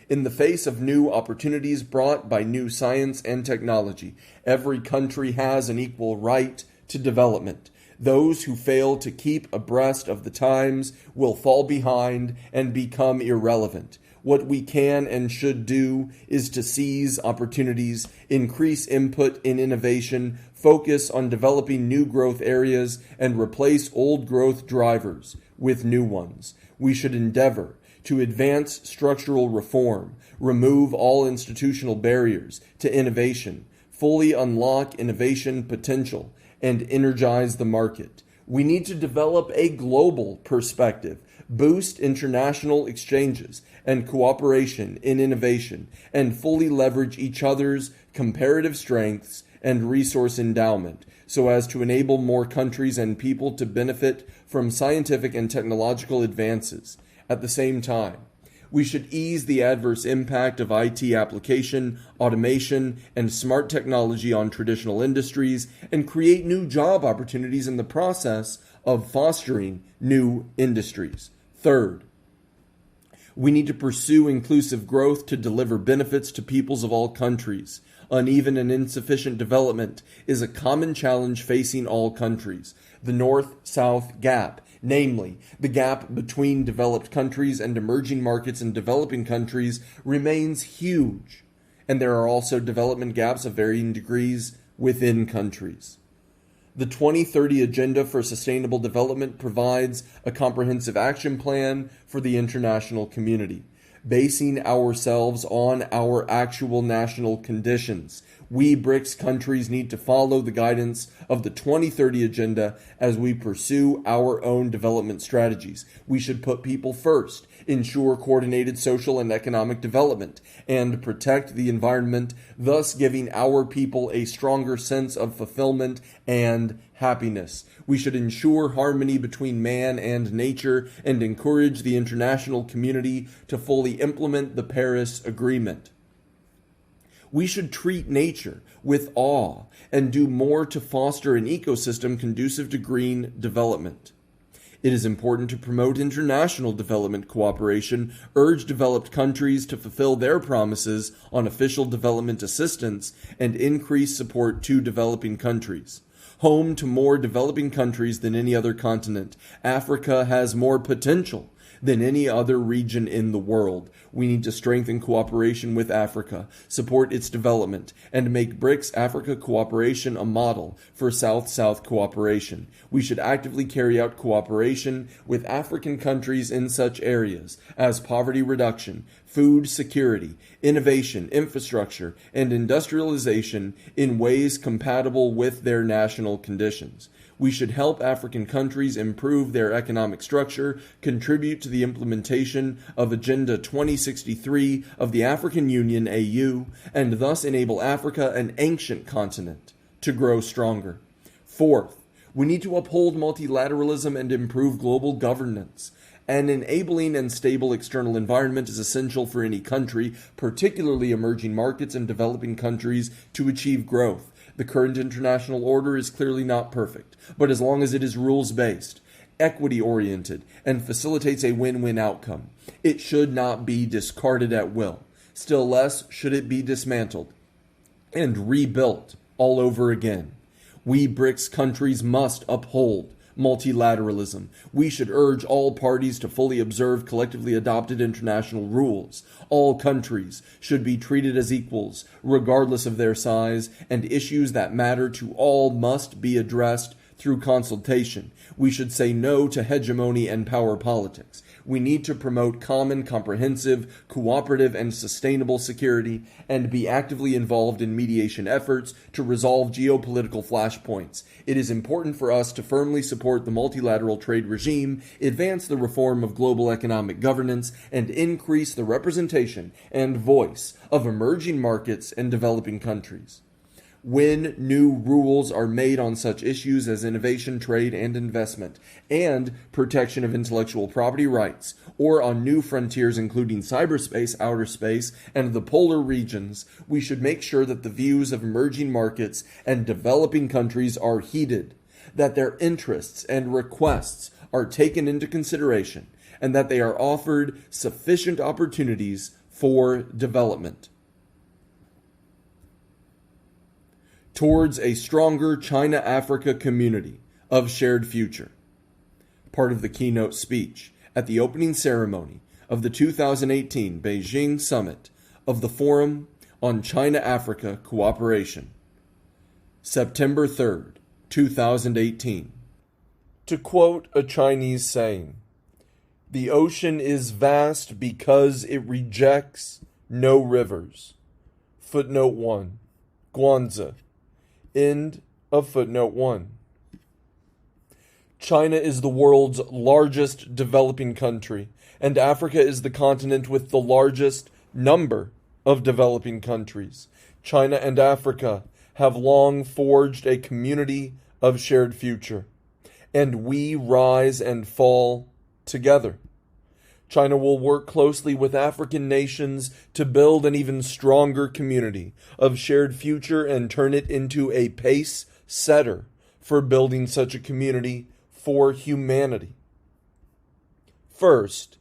In the face of new opportunities brought by new science and technology, every country has an equal right to development. Those who fail to keep abreast of the times will fall behind and become irrelevant. What we can and should do is to seize opportunities, increase input in innovation, focus on developing new growth areas, and replace old growth drivers with new ones. We should endeavor to advance structural reform, remove all institutional barriers to innovation, fully unlock innovation potential, and energize the market. We need to develop a global perspective, boost international exchanges and cooperation in innovation, and fully leverage each other's comparative strengths and resource endowment so as to enable more countries and people to benefit from scientific and technological advances. At the same time, we should ease the adverse impact of IT application, automation, and smart technology on traditional industries and create new job opportunities in the process of fostering new industries. Third, we need to pursue inclusive growth to deliver benefits to peoples of all countries. Uneven and insufficient development is a common challenge facing all countries. The North-South gap, namely, the gap between developed countries and emerging markets in developing countries, remains huge, and there are also development gaps of varying degrees within countries. The 2030 Agenda for Sustainable Development provides a comprehensive action plan for the international community. Basing ourselves on our actual national conditions, we BRICS countries need to follow the guidance of the 2030 Agenda as we pursue our own development strategies. We should put people first, ensure coordinated social and economic development, and protect the environment, thus giving our people a stronger sense of fulfillment and happiness. We should ensure harmony between man and nature and encourage the international community to fully implement the Paris Agreement. We should treat nature with awe and do more to foster an ecosystem conducive to green development. It is important to promote international development cooperation, urge developed countries to fulfill their promises on official development assistance, and increase support to developing countries. Home to more developing countries than any other continent, Africa has more potential than any other region in the world. We need to strengthen cooperation with Africa, support its development, and make BRICS Africa cooperation a model for South-South cooperation. We should actively carry out cooperation with African countries in such areas as poverty reduction, food security, innovation, infrastructure, and industrialization in ways compatible with their national conditions. We should help African countries improve their economic structure, contribute to the implementation of Agenda 2063 of the African Union AU, and thus enable Africa, an ancient continent, to grow stronger. Fourth, we need to uphold multilateralism and improve global governance. An enabling and stable external environment is essential for any country, particularly emerging markets and developing countries, to achieve growth. The current international order is clearly not perfect, but as long as it is rules-based, equity-oriented, and facilitates a win-win outcome, it should not be discarded at will. Still less should it be dismantled and rebuilt all over again. We BRICS countries must uphold multilateralism. We should urge all parties to fully observe collectively adopted international rules. All countries should be treated as equals, regardless of their size, and issues that matter to all must be addressed through consultation. We should say no to hegemony and power politics. We need to promote common, comprehensive, cooperative, and sustainable security and be actively involved in mediation efforts to resolve geopolitical flashpoints. It is important for us to firmly support the multilateral trade regime, advance the reform of global economic governance, and increase the representation and voice of emerging markets and developing countries. When new rules are made on such issues as innovation, trade, and investment, and protection of intellectual property rights, or on new frontiers including cyberspace, outer space, and the polar regions, we should make sure that the views of emerging markets and developing countries are heeded, that their interests and requests are taken into consideration, and that they are offered sufficient opportunities for development. Towards a stronger China-Africa community of shared future. Part of the keynote speech at the opening ceremony of the 2018 Beijing Summit of the Forum on China-Africa Cooperation. September 3rd, 2018. To quote a Chinese saying, "The ocean is vast because it rejects no rivers." Footnote 1. Guanzi. End of footnote 1. China is the world's largest developing country, and Africa is the continent with the largest number of developing countries. China and Africa have long forged a community of shared future, and we rise and fall together. China will work closely with African nations to build an even stronger community of shared future and turn it into a pace setter for building such a community for humanity. First,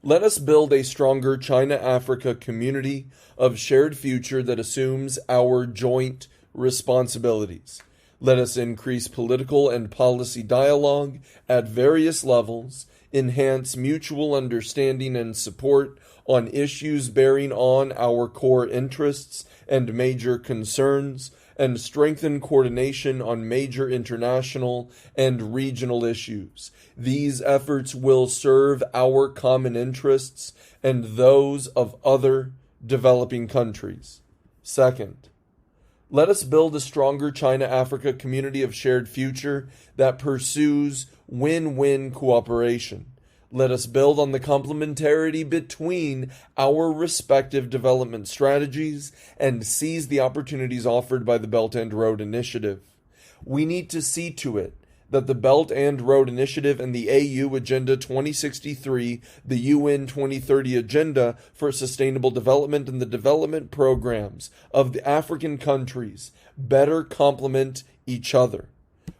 let us build a stronger China-Africa community of shared future that assumes our joint responsibilities. Let us increase political and policy dialogue at various levels, enhance mutual understanding and support on issues bearing on our core interests and major concerns, and strengthen coordination on major international and regional issues. These efforts will serve our common interests and those of other developing countries. Second, let us build a stronger China-Africa community of shared future that pursues win-win cooperation. Let us build on the complementarity between our respective development strategies and seize the opportunities offered by the Belt and Road Initiative. We need to see to it that the Belt and Road Initiative and the AU Agenda 2063, the UN 2030 Agenda for Sustainable Development, and the development programs of the African countries better complement each other.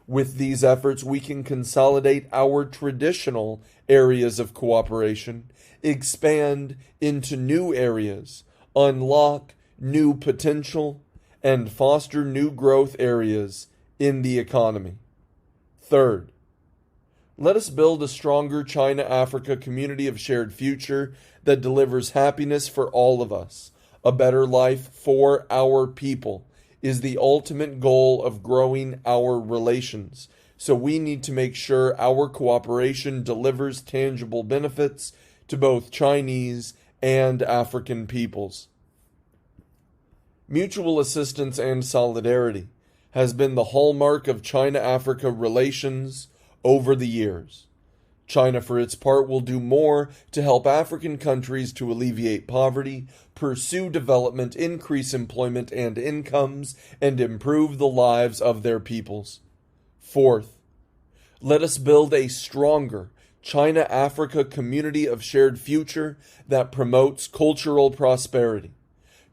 With these efforts, we can consolidate our traditional areas of cooperation, expand into new areas, unlock new potential, and foster new growth areas in the economy. Third, Let us build a stronger China-Africa community of shared future that delivers happiness for all of us. A better life for our people is the ultimate goal of growing our relations. So we need to make sure our cooperation delivers tangible benefits to both Chinese and African peoples. Mutual assistance and solidarity has been the hallmark of China-Africa relations over the years. China, for its part, will do more to help African countries to alleviate poverty, pursue development, increase employment and incomes, and improve the lives of their peoples. Fourth, let us build a stronger China-Africa community of shared future that promotes cultural prosperity.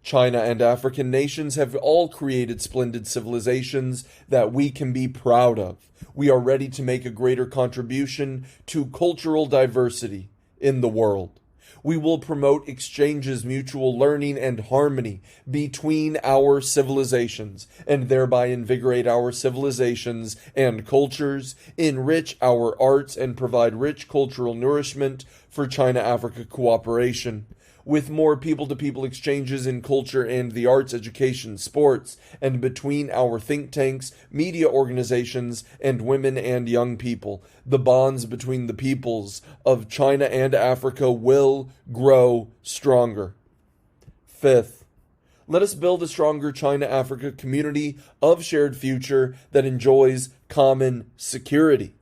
China and African nations have all created splendid civilizations that we can be proud of. We are ready to make a greater contribution to cultural diversity in the world. We will promote exchanges, mutual learning, and harmony between our civilizations, and thereby invigorate our civilizations and cultures, enrich our arts, and provide rich cultural nourishment for China-Africa cooperation. With more people-to-people exchanges in culture and the arts, education, sports, and between our think tanks, media organizations, and women and young people, the bonds between the peoples of China and Africa will grow stronger. Fifth, let us build a stronger China-Africa community of shared future that enjoys common security.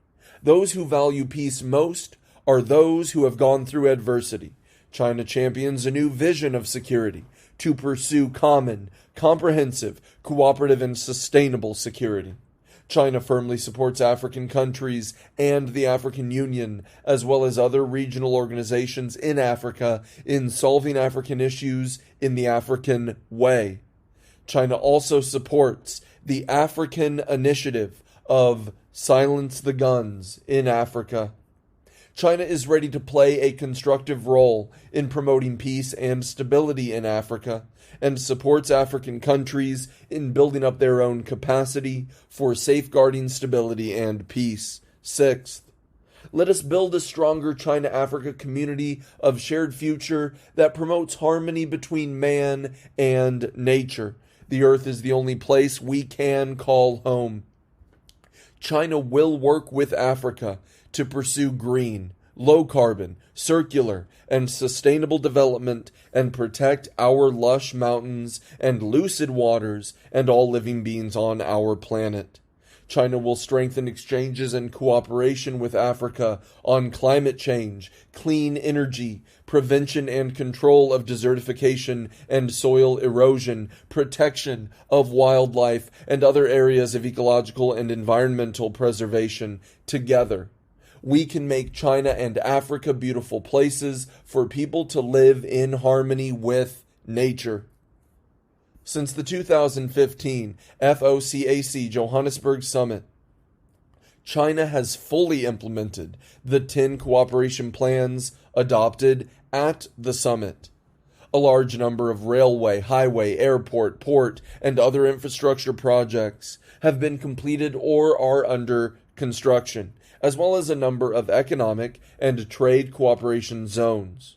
Those who value peace most are those who have gone through adversity. China champions a new vision of security to pursue common, comprehensive, cooperative, and sustainable security. China firmly supports African countries and the African Union, as well as other regional organizations in Africa, in solving African issues in the African way. China also supports the African initiative of Silence the Guns in Africa. China is ready to play a constructive role in promoting peace and stability in Africa, and supports African countries in building up their own capacity for safeguarding stability and peace. Sixth, let us build a stronger China-Africa community of shared future that promotes harmony between man and nature. The earth is the only place we can call home. China will work with Africa to pursue green, low-carbon, circular, and sustainable development and protect our lush mountains and lucid waters and all living beings on our planet. China will strengthen exchanges and cooperation with Africa on climate change, clean energy, prevention and control of desertification and soil erosion, protection of wildlife, and other areas of ecological and environmental preservation. Together, we can make China and Africa beautiful places for people to live in harmony with nature. Since the 2015 FOCAC Johannesburg Summit, China has fully implemented the 10 cooperation plans adopted at the summit. A large number of railway, highway, airport, port, and other infrastructure projects have been completed or are under construction, as well as a number of economic and trade cooperation zones.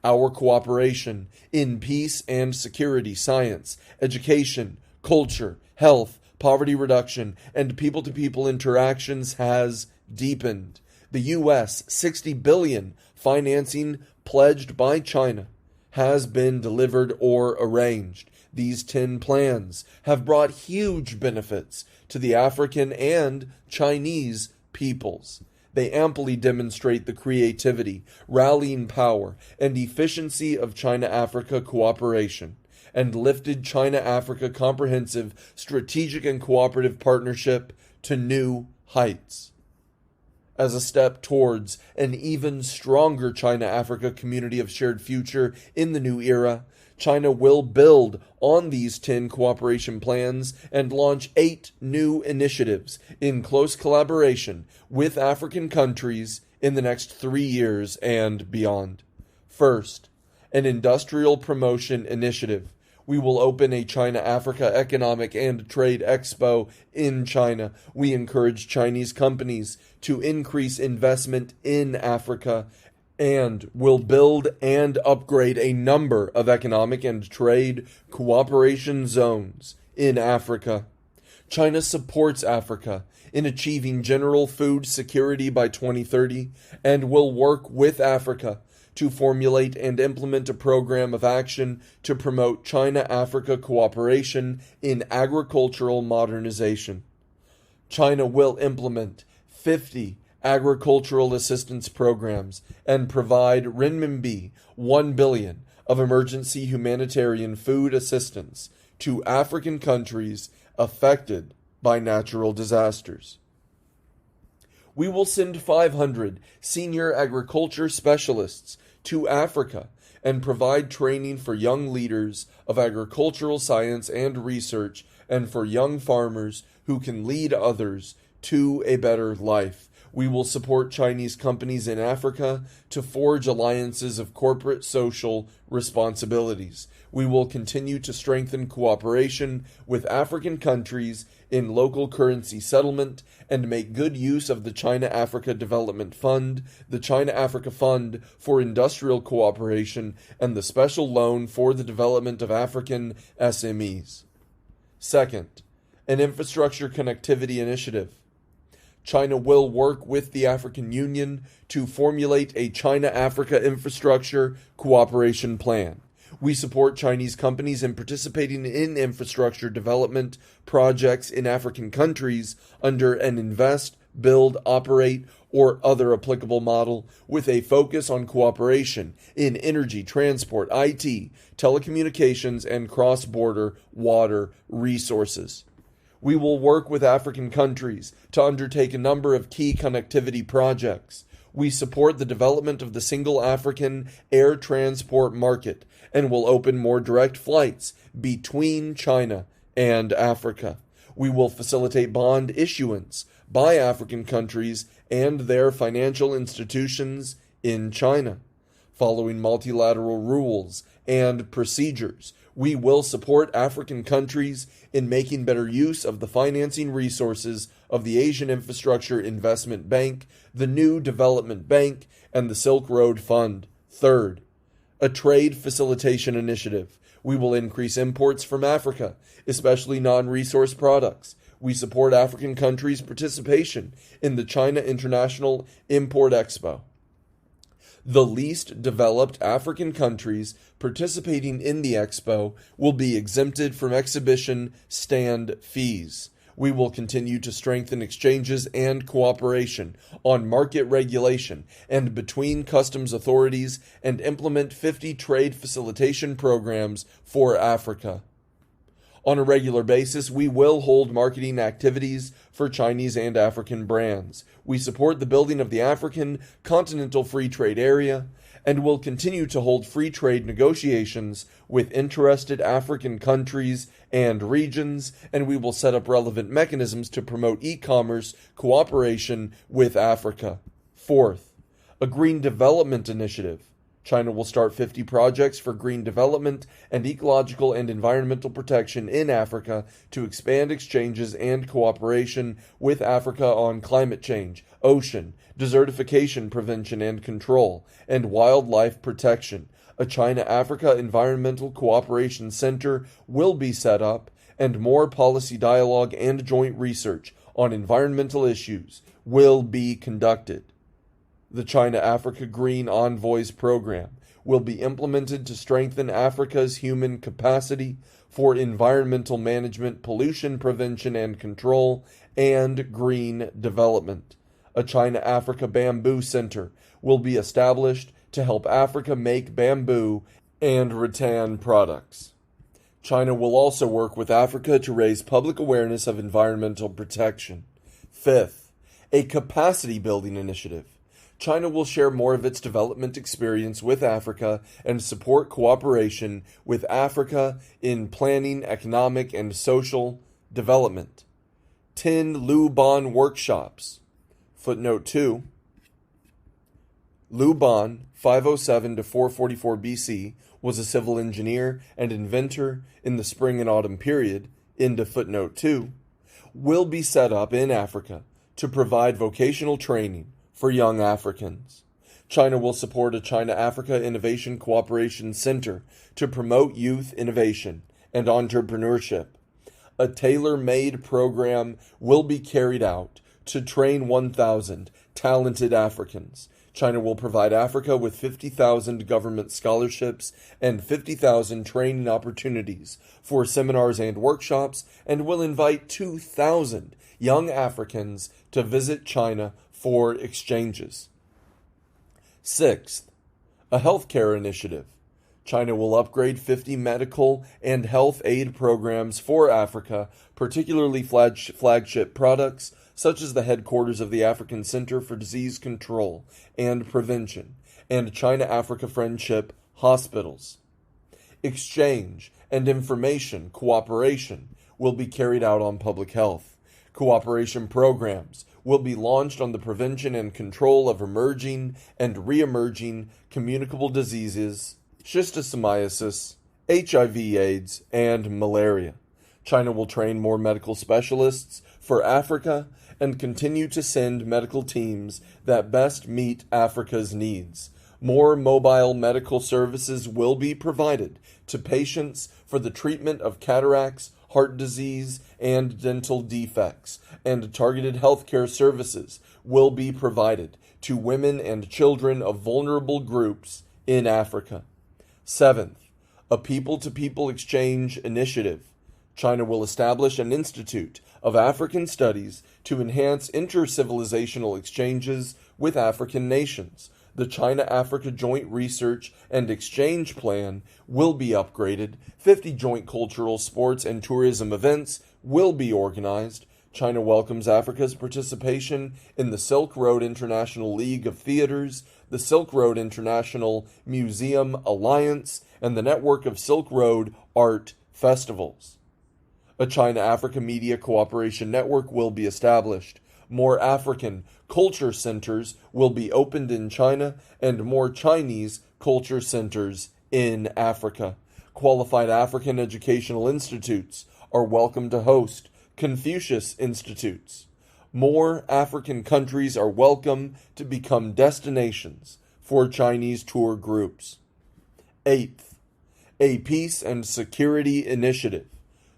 Our cooperation in peace and security, science, education, culture, health, poverty reduction, and people-to-people interactions has deepened. The U.S. $60 billion financing pledged by China has been delivered or arranged. These 10 plans have brought huge benefits to the African and Chinese peoples. They amply demonstrate the creativity, rallying power, and efficiency of China-Africa cooperation, and lifted China-Africa comprehensive, strategic, and cooperative partnership to new heights. As a step towards an even stronger China-Africa community of shared future in the new era, China will build on these 10 cooperation plans and launch 8 new initiatives in close collaboration with African countries in the next 3 years and beyond. First, an industrial promotion initiative We will open a China-Africa Economic and Trade Expo in China. We encourage Chinese companies to increase investment in Africa and will build and upgrade a number of economic and trade cooperation zones in Africa. China supports Africa in achieving general food security by 2030 and will work with Africa to formulate and implement a program of action to promote China-Africa cooperation in agricultural modernization. China will implement 50 agricultural assistance programs and provide renminbi 1 billion of emergency humanitarian food assistance to African countries affected by natural disasters. We will send 500 senior agriculture specialists to Africa and provide training for young leaders of agricultural science and research and for young farmers who can lead others to a better life. We will support Chinese companies in Africa to forge alliances of corporate social responsibilities. We will continue to strengthen cooperation with African countries in local currency settlement and make good use of the China-Africa Development Fund, the China-Africa Fund for Industrial Cooperation, and the Special Loan for the Development of African SMEs. Second, an infrastructure connectivity initiative. China will work with the African Union to formulate a China-Africa infrastructure cooperation plan. We support Chinese companies in participating in infrastructure development projects in African countries under an invest, build, operate, or other applicable model with a focus on cooperation in energy, transport, IT, telecommunications, and cross-border water resources. We will work with African countries to undertake a number of key connectivity projects. We support the development of the single African air transport market and will open more direct flights between China and Africa. We will facilitate bond issuance by African countries and their financial institutions in China. Following multilateral rules and procedures, we will support African countries in making better use of the financing resources of the Asian Infrastructure Investment Bank, the New Development Bank, and the Silk Road Fund. Third, a trade facilitation initiative. We will increase imports from Africa, especially non-resource products. We support African countries' participation in the China International Import Expo. The least developed African countries participating in the expo will be exempted from exhibition stand fees. We will continue to strengthen exchanges and cooperation on market regulation and between customs authorities and implement 50 trade facilitation programs for Africa. On a regular basis, we will hold marketing activities for Chinese and African brands. We support the building of the African Continental Free Trade Area and will continue to hold free trade negotiations with interested African countries and regions, and we will set up relevant mechanisms to promote e-commerce cooperation with Africa. Fourth, a green development initiative. China will start 50 projects for green development and ecological and environmental protection in Africa to expand exchanges and cooperation with Africa on climate change, ocean, desertification prevention and control, and wildlife protection. A China-Africa Environmental Cooperation Center will be set up, and more policy dialogue and joint research on environmental issues will be conducted. The China-Africa Green Envoys Program will be implemented to strengthen Africa's human capacity for environmental management, pollution prevention and control, and green development. A China-Africa Bamboo Center will be established to help Africa make bamboo and rattan products. China will also work with Africa to raise public awareness of environmental protection. Fifth, a capacity building initiative. China will share more of its development experience with Africa and support cooperation with Africa in planning economic and social development. 10 Luban workshops. Footnote 2. Lu Ban, 507 to 444 BC, was a civil engineer and inventor in the spring and autumn period, into footnote 2, will be set up in Africa to provide vocational training for young Africans. China will support a China-Africa Innovation Cooperation Center to promote youth innovation and entrepreneurship. A tailor-made program will be carried out to train 1,000 talented Africans. China will provide Africa with 50,000 government scholarships and 50,000 training opportunities for seminars and workshops, and will invite 2,000 young Africans to visit China for exchanges. Sixth, a healthcare initiative. China will upgrade 50 medical and health aid programs for Africa, particularly flagship products such as the headquarters of the African Center for Disease Control and Prevention and China-Africa Friendship hospitals. Exchange and information cooperation will be carried out on public health. Cooperation programs will be launched on the prevention and control of emerging and re-emerging communicable diseases, schistosomiasis, HIV/AIDS, and malaria. China will train more medical specialists for Africa and continue to send medical teams that best meet Africa's needs. More mobile medical services will be provided to patients for the treatment of cataracts, heart disease, and dental defects, and targeted healthcare services will be provided to women and children of vulnerable groups in Africa. Seventh, a people-to-people exchange initiative. China will establish an Institute of African Studies to enhance inter-civilizational exchanges with African nations. The China-Africa Joint Research and Exchange Plan will be upgraded. 50 joint cultural, sports, and tourism events will be organized. China welcomes Africa's participation in the Silk Road International League of Theaters, the Silk Road International Museum Alliance, and the network of Silk Road art festivals. A China-Africa Media Cooperation Network will be established. More African culture centers will be opened in China, and more Chinese culture centers in Africa. Qualified African educational institutes are welcome to host Confucius Institutes. More African countries are welcome to become destinations for Chinese tour groups. Eighth, a peace and security initiative.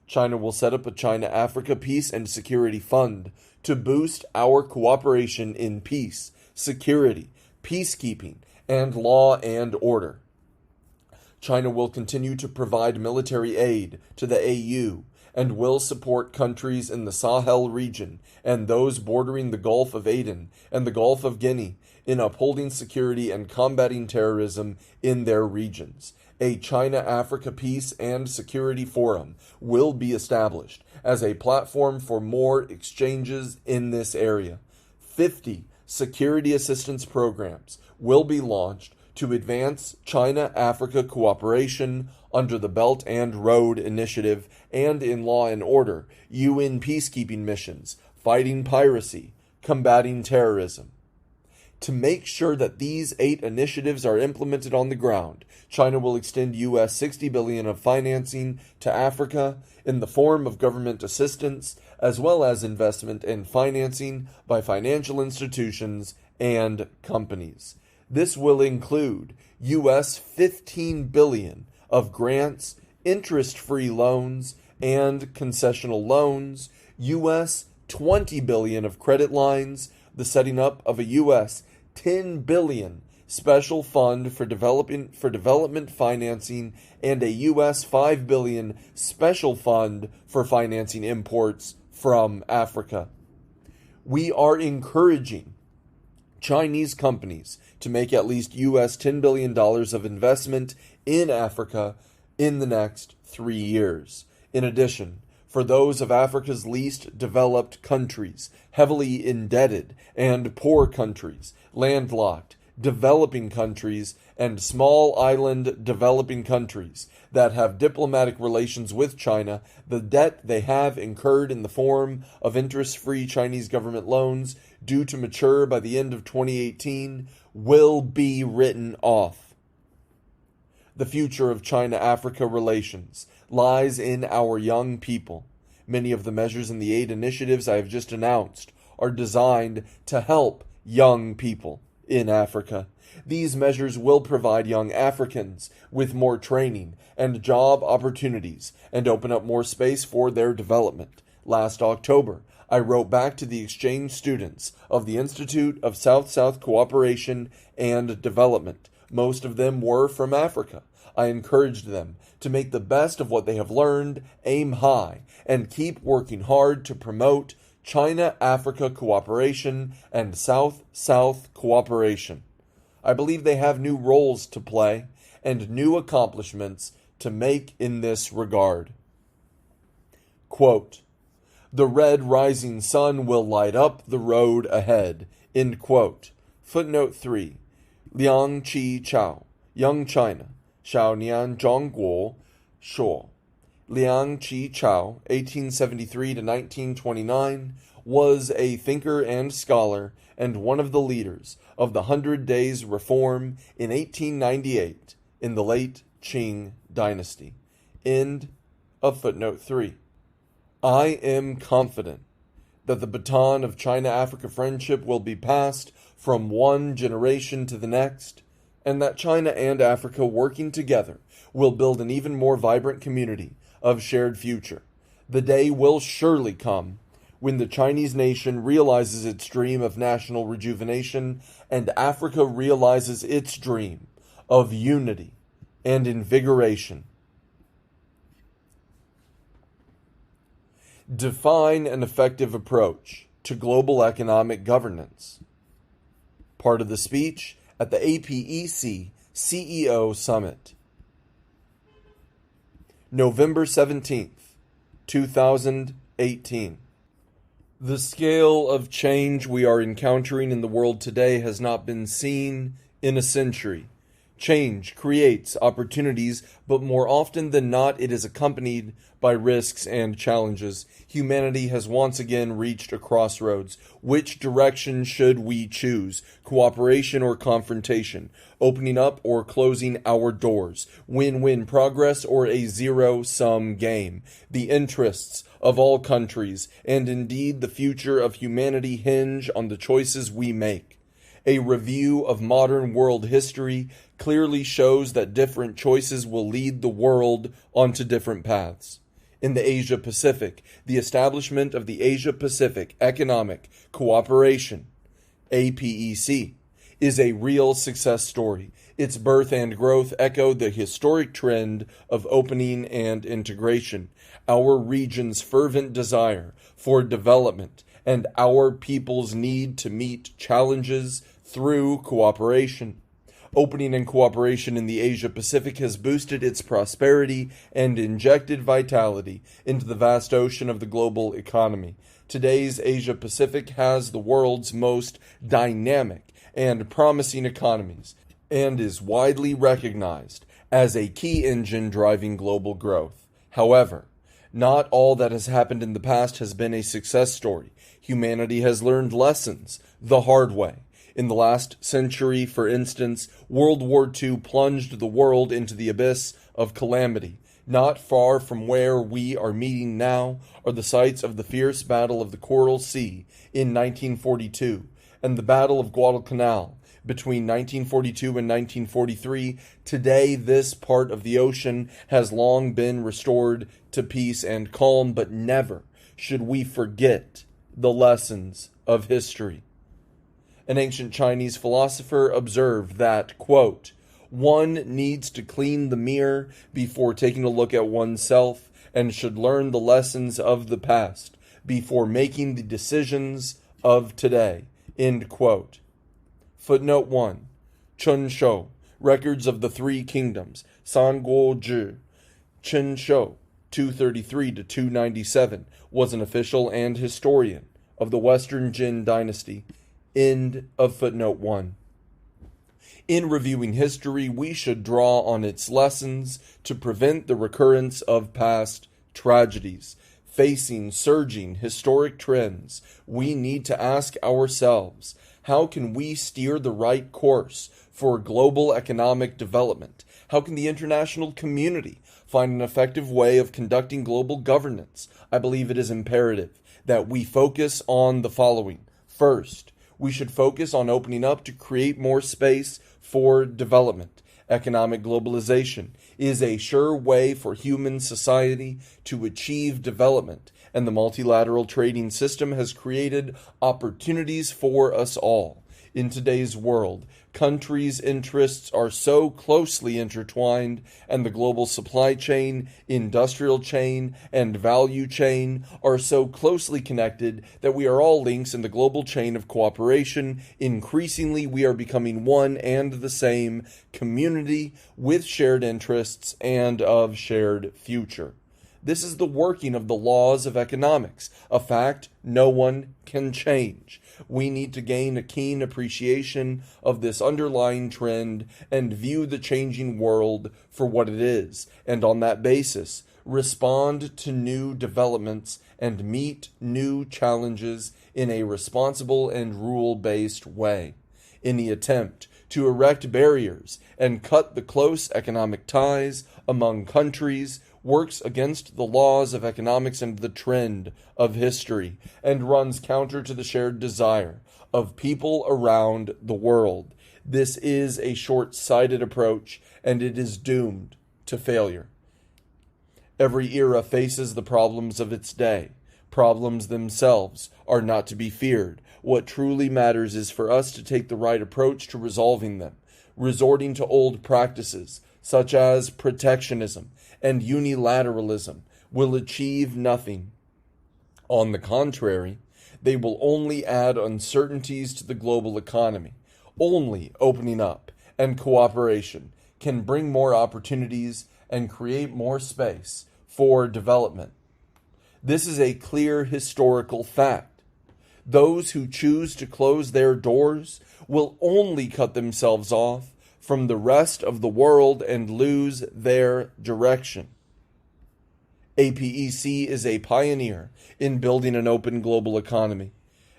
China will set up a China-Africa Peace and Security Fund to boost our cooperation in peace, security, peacekeeping, and law and order. China will continue to provide military aid to the AU and will support countries in the Sahel region and those bordering the Gulf of Aden and the Gulf of Guinea in upholding security and combating terrorism in their regions. A China-Africa Peace and Security Forum will be established as a platform for more exchanges in this area. 50 security assistance programs will be launched to advance China-Africa cooperation under the Belt and Road Initiative and in law and order, UN peacekeeping missions, fighting piracy, combating terrorism. To make sure that these 8 initiatives are implemented on the ground, China will extend US $60 billion of financing to Africa in the form of government assistance, as well as investment and financing by financial institutions and companies. This will include US $15 billion of grants, interest-free loans, and concessional loans, US $20 billion of credit lines, the setting up of a US $10 billion special fund for development financing, and a US $5 billion special fund for financing imports from Africa. We are encouraging Chinese companies to make at least US $10 billion of investment in Africa in the next 3 years. In addition, for those of Africa's least developed countries, heavily indebted and poor countries, landlocked developing countries and small island developing countries that have diplomatic relations with China, the debt they have incurred in the form of interest-free Chinese government loans due to mature by the end of 2018 will be written off. The future of China-Africa relations lies in our young people. Many of the measures in the aid initiatives I have just announced are designed to help young people in Africa. These measures will provide young Africans with more training and job opportunities and open up more space for their development. Last October, I wrote back to the exchange students of the Institute of South-South Cooperation and Development. Most of them were from Africa. I encouraged them to make the best of what they have learned, aim high, and keep working hard to promote China-Africa cooperation and South-South cooperation. I believe they have new roles to play and new accomplishments to make in this regard. Quote, "The red rising sun will light up the road ahead." End quote. Footnote 3. Liang Qi Chao, Young China, Shaonian Zhongguo Shuo. Liang Qi Chao, 1873 to 1929, was a thinker and scholar and one of the leaders of the 100 Days Reform in 1898 in the late Qing dynasty. End of footnote 3. I am confident that the baton of China-Africa friendship will be passed from one generation to the next, and that China and Africa working together will build an even more vibrant community of shared future. The day will surely come when the Chinese nation realizes its dream of national rejuvenation and Africa realizes its dream of unity and invigoration. Define an effective approach to global economic governance. Part of the speech at the APEC CEO Summit. November 17th, 2018. The scale of change we are encountering in the world today has not been seen in a century. Change creates opportunities, but more often than not, it is accompanied by risks and challenges. Humanity has once again reached a crossroads. Which direction should we choose? Cooperation or confrontation? Opening up or closing our doors? Win-win progress or a zero-sum game? The interests of all countries, and indeed the future of humanity, hinge on the choices we make. A review of modern world history clearly shows that different choices will lead the world onto different paths. In the Asia-Pacific, the establishment of the Asia-Pacific Economic Cooperation, APEC, is a real success story. Its birth and growth echo the historic trend of opening and integration, our region's fervent desire for development, and our people's need to meet challenges through cooperation. Opening and cooperation in the Asia-Pacific has boosted its prosperity and injected vitality into the vast ocean of the global economy. Today's Asia-Pacific has the world's most dynamic and promising economies and is widely recognized as a key engine driving global growth. However, not all that has happened in the past has been a success story. Humanity has learned lessons the hard way. In the last century, for instance, World War II plunged the world into the abyss of calamity. Not far from where we are meeting now are the sites of the fierce Battle of the Coral Sea in 1942 and the Battle of Guadalcanal between 1942 and 1943. Today, this part of the ocean has long been restored to peace and calm, but never should we forget the lessons of history. An ancient Chinese philosopher observed that, quote, "One needs to clean the mirror before taking a look at oneself and should learn the lessons of the past before making the decisions of today." End quote. Footnote 1. Chun Shou, Records of the Three Kingdoms, San Guo Zhi. Chen Shou, 233 to 297, was an official and historian of the Western Jin dynasty. End of footnote 1. In reviewing history, we should draw on its lessons to prevent the recurrence of past tragedies. Facing surging historic trends, we need to ask ourselves, how can we steer the right course for global economic development? How can the international community find an effective way of conducting global governance? I believe it is imperative that we focus on the following. First, we should focus on opening up to create more space for development. Economic globalization is a sure way for human society to achieve development, and the multilateral trading system has created opportunities for us all. In today's world, countries' interests are so closely intertwined, and the global supply chain, industrial chain, and value chain are so closely connected that we are all links in the global chain of cooperation. Increasingly, we are becoming one and the same community with shared interests and of shared future. This is the working of the laws of economics, a fact no one can change. We need to gain a keen appreciation of this underlying trend and view the changing world for what it is, and on that basis, respond to new developments and meet new challenges in a responsible and rule-based way. Any attempt to erect barriers and cut the close economic ties among countries works against the laws of economics and the trend of history, and runs counter to the shared desire of people around the world. This is a short-sighted approach, and it is doomed to failure. Every era faces the problems of its day. Problems themselves are not to be feared. What truly matters is for us to take the right approach to resolving them. Resorting to old practices, such as protectionism and unilateralism, will achieve nothing. On the contrary, they will only add uncertainties to the global economy. Only opening up and cooperation can bring more opportunities and create more space for development. This is a clear historical fact. Those who choose to close their doors will only cut themselves off from the rest of the world and lose their direction. APEC is a pioneer in building an open global economy.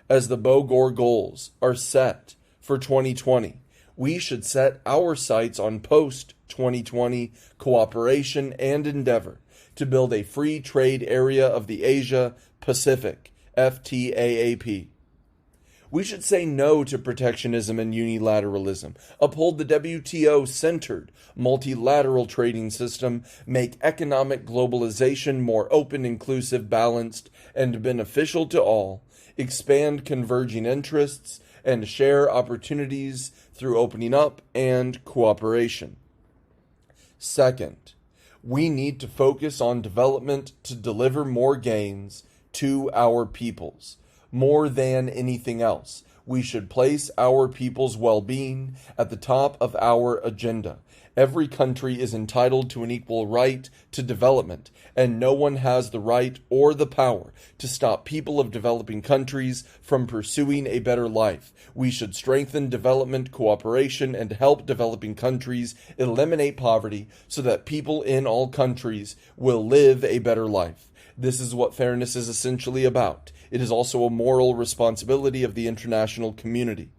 As the Bogor goals are set for 2020, we should set our sights on post-2020 cooperation and endeavor to build a free trade area of the Asia-Pacific, FTAAP. We should say no to protectionism and unilateralism, uphold the WTO-centered multilateral trading system, make economic globalization more open, inclusive, balanced, and beneficial to all, expand converging interests, and share opportunities through opening up and cooperation. Second, we need to focus on development to deliver more gains to our peoples. More than anything else, we should place our people's well-being at the top of our agenda. Every country is entitled to an equal right to development, and no one has the right or the power to stop people of developing countries from pursuing a better life. We should strengthen development cooperation and help developing countries eliminate poverty so that people in all countries will live a better life. This is what fairness is essentially about. It is also a moral responsibility of the international community.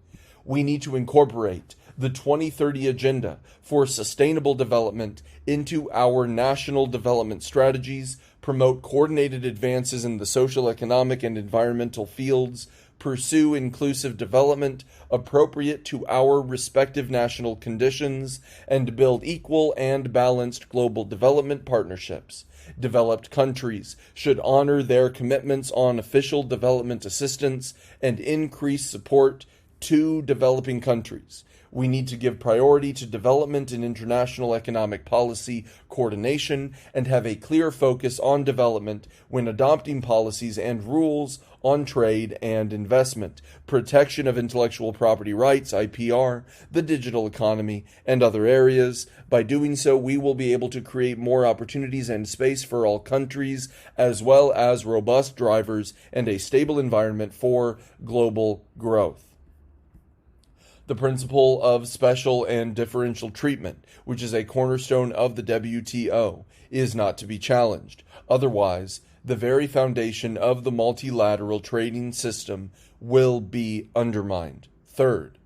We need to incorporate the 2030 Agenda for Sustainable Development into our national development strategies, promote coordinated advances in the social, economic, and environmental fields, pursue inclusive development appropriate to our respective national conditions, and build equal and balanced global development partnerships. Developed countries should honor their commitments on official development assistance and increase support to developing countries. We need to give priority to development in international economic policy coordination and have a clear focus on development when adopting policies and rules on trade and investment, protection of intellectual property rights, IPR, the digital economy, and other areas. By doing so, we will be able to create more opportunities and space for all countries, as well as robust drivers and a stable environment for global growth. The principle of special and differential treatment, which is a cornerstone of the WTO, is not to be challenged. Otherwise, the very foundation of the multilateral trading system will be undermined. Third,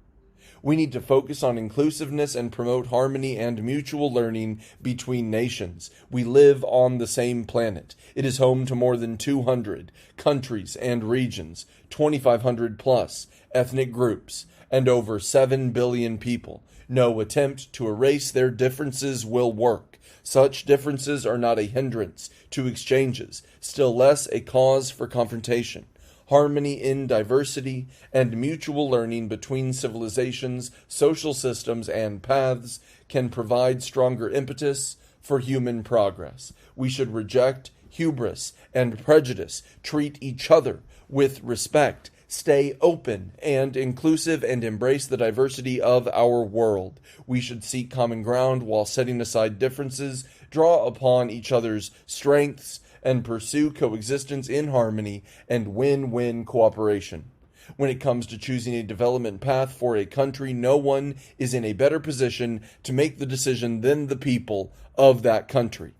we need to focus on inclusiveness and promote harmony and mutual learning between nations. We live on the same planet. It is home to more than 200 countries and regions, 2,500 plus ethnic groups, and over 7 billion people. No attempt to erase their differences will work. Such differences are not a hindrance to exchanges, still less a cause for confrontation. Harmony in diversity and mutual learning between civilizations, social systems, and paths can provide stronger impetus for human progress. We should reject hubris and prejudice, treat each other with respect, stay open and inclusive, and embrace the diversity of our world. We should seek common ground while setting aside differences, draw upon each other's strengths, and pursue coexistence in harmony and win-win cooperation. When it comes to choosing a development path for a country, no one is in a better position to make the decision than the people of that country.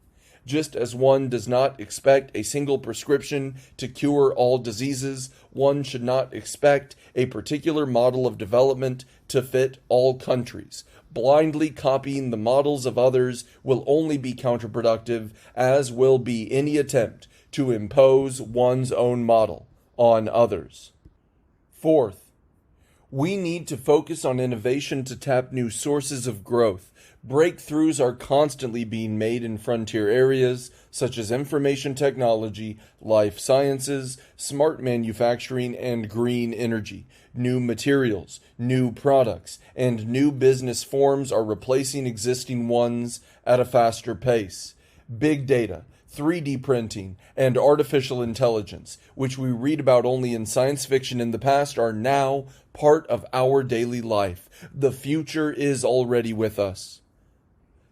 Just as one does not expect a single prescription to cure all diseases, one should not expect a particular model of development to fit all countries. Blindly copying the models of others will only be counterproductive, as will be any attempt to impose one's own model on others. Fourth, we need to focus on innovation to tap new sources of growth. Breakthroughs are constantly being made in frontier areas such as information technology, life sciences, smart manufacturing, and green energy. New materials, new products, and new business forms are replacing existing ones at a faster pace. Big data, 3D printing, and artificial intelligence, which we read about only in science fiction in the past, are now part of our daily life. The future is already with us.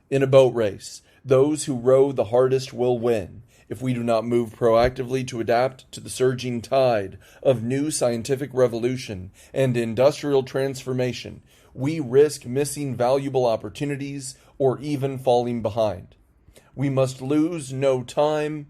In a boat race, those who row the hardest will win. If we do not move proactively to adapt to the surging tide of new scientific revolution and industrial transformation, we risk missing valuable opportunities or even falling behind. We must lose no time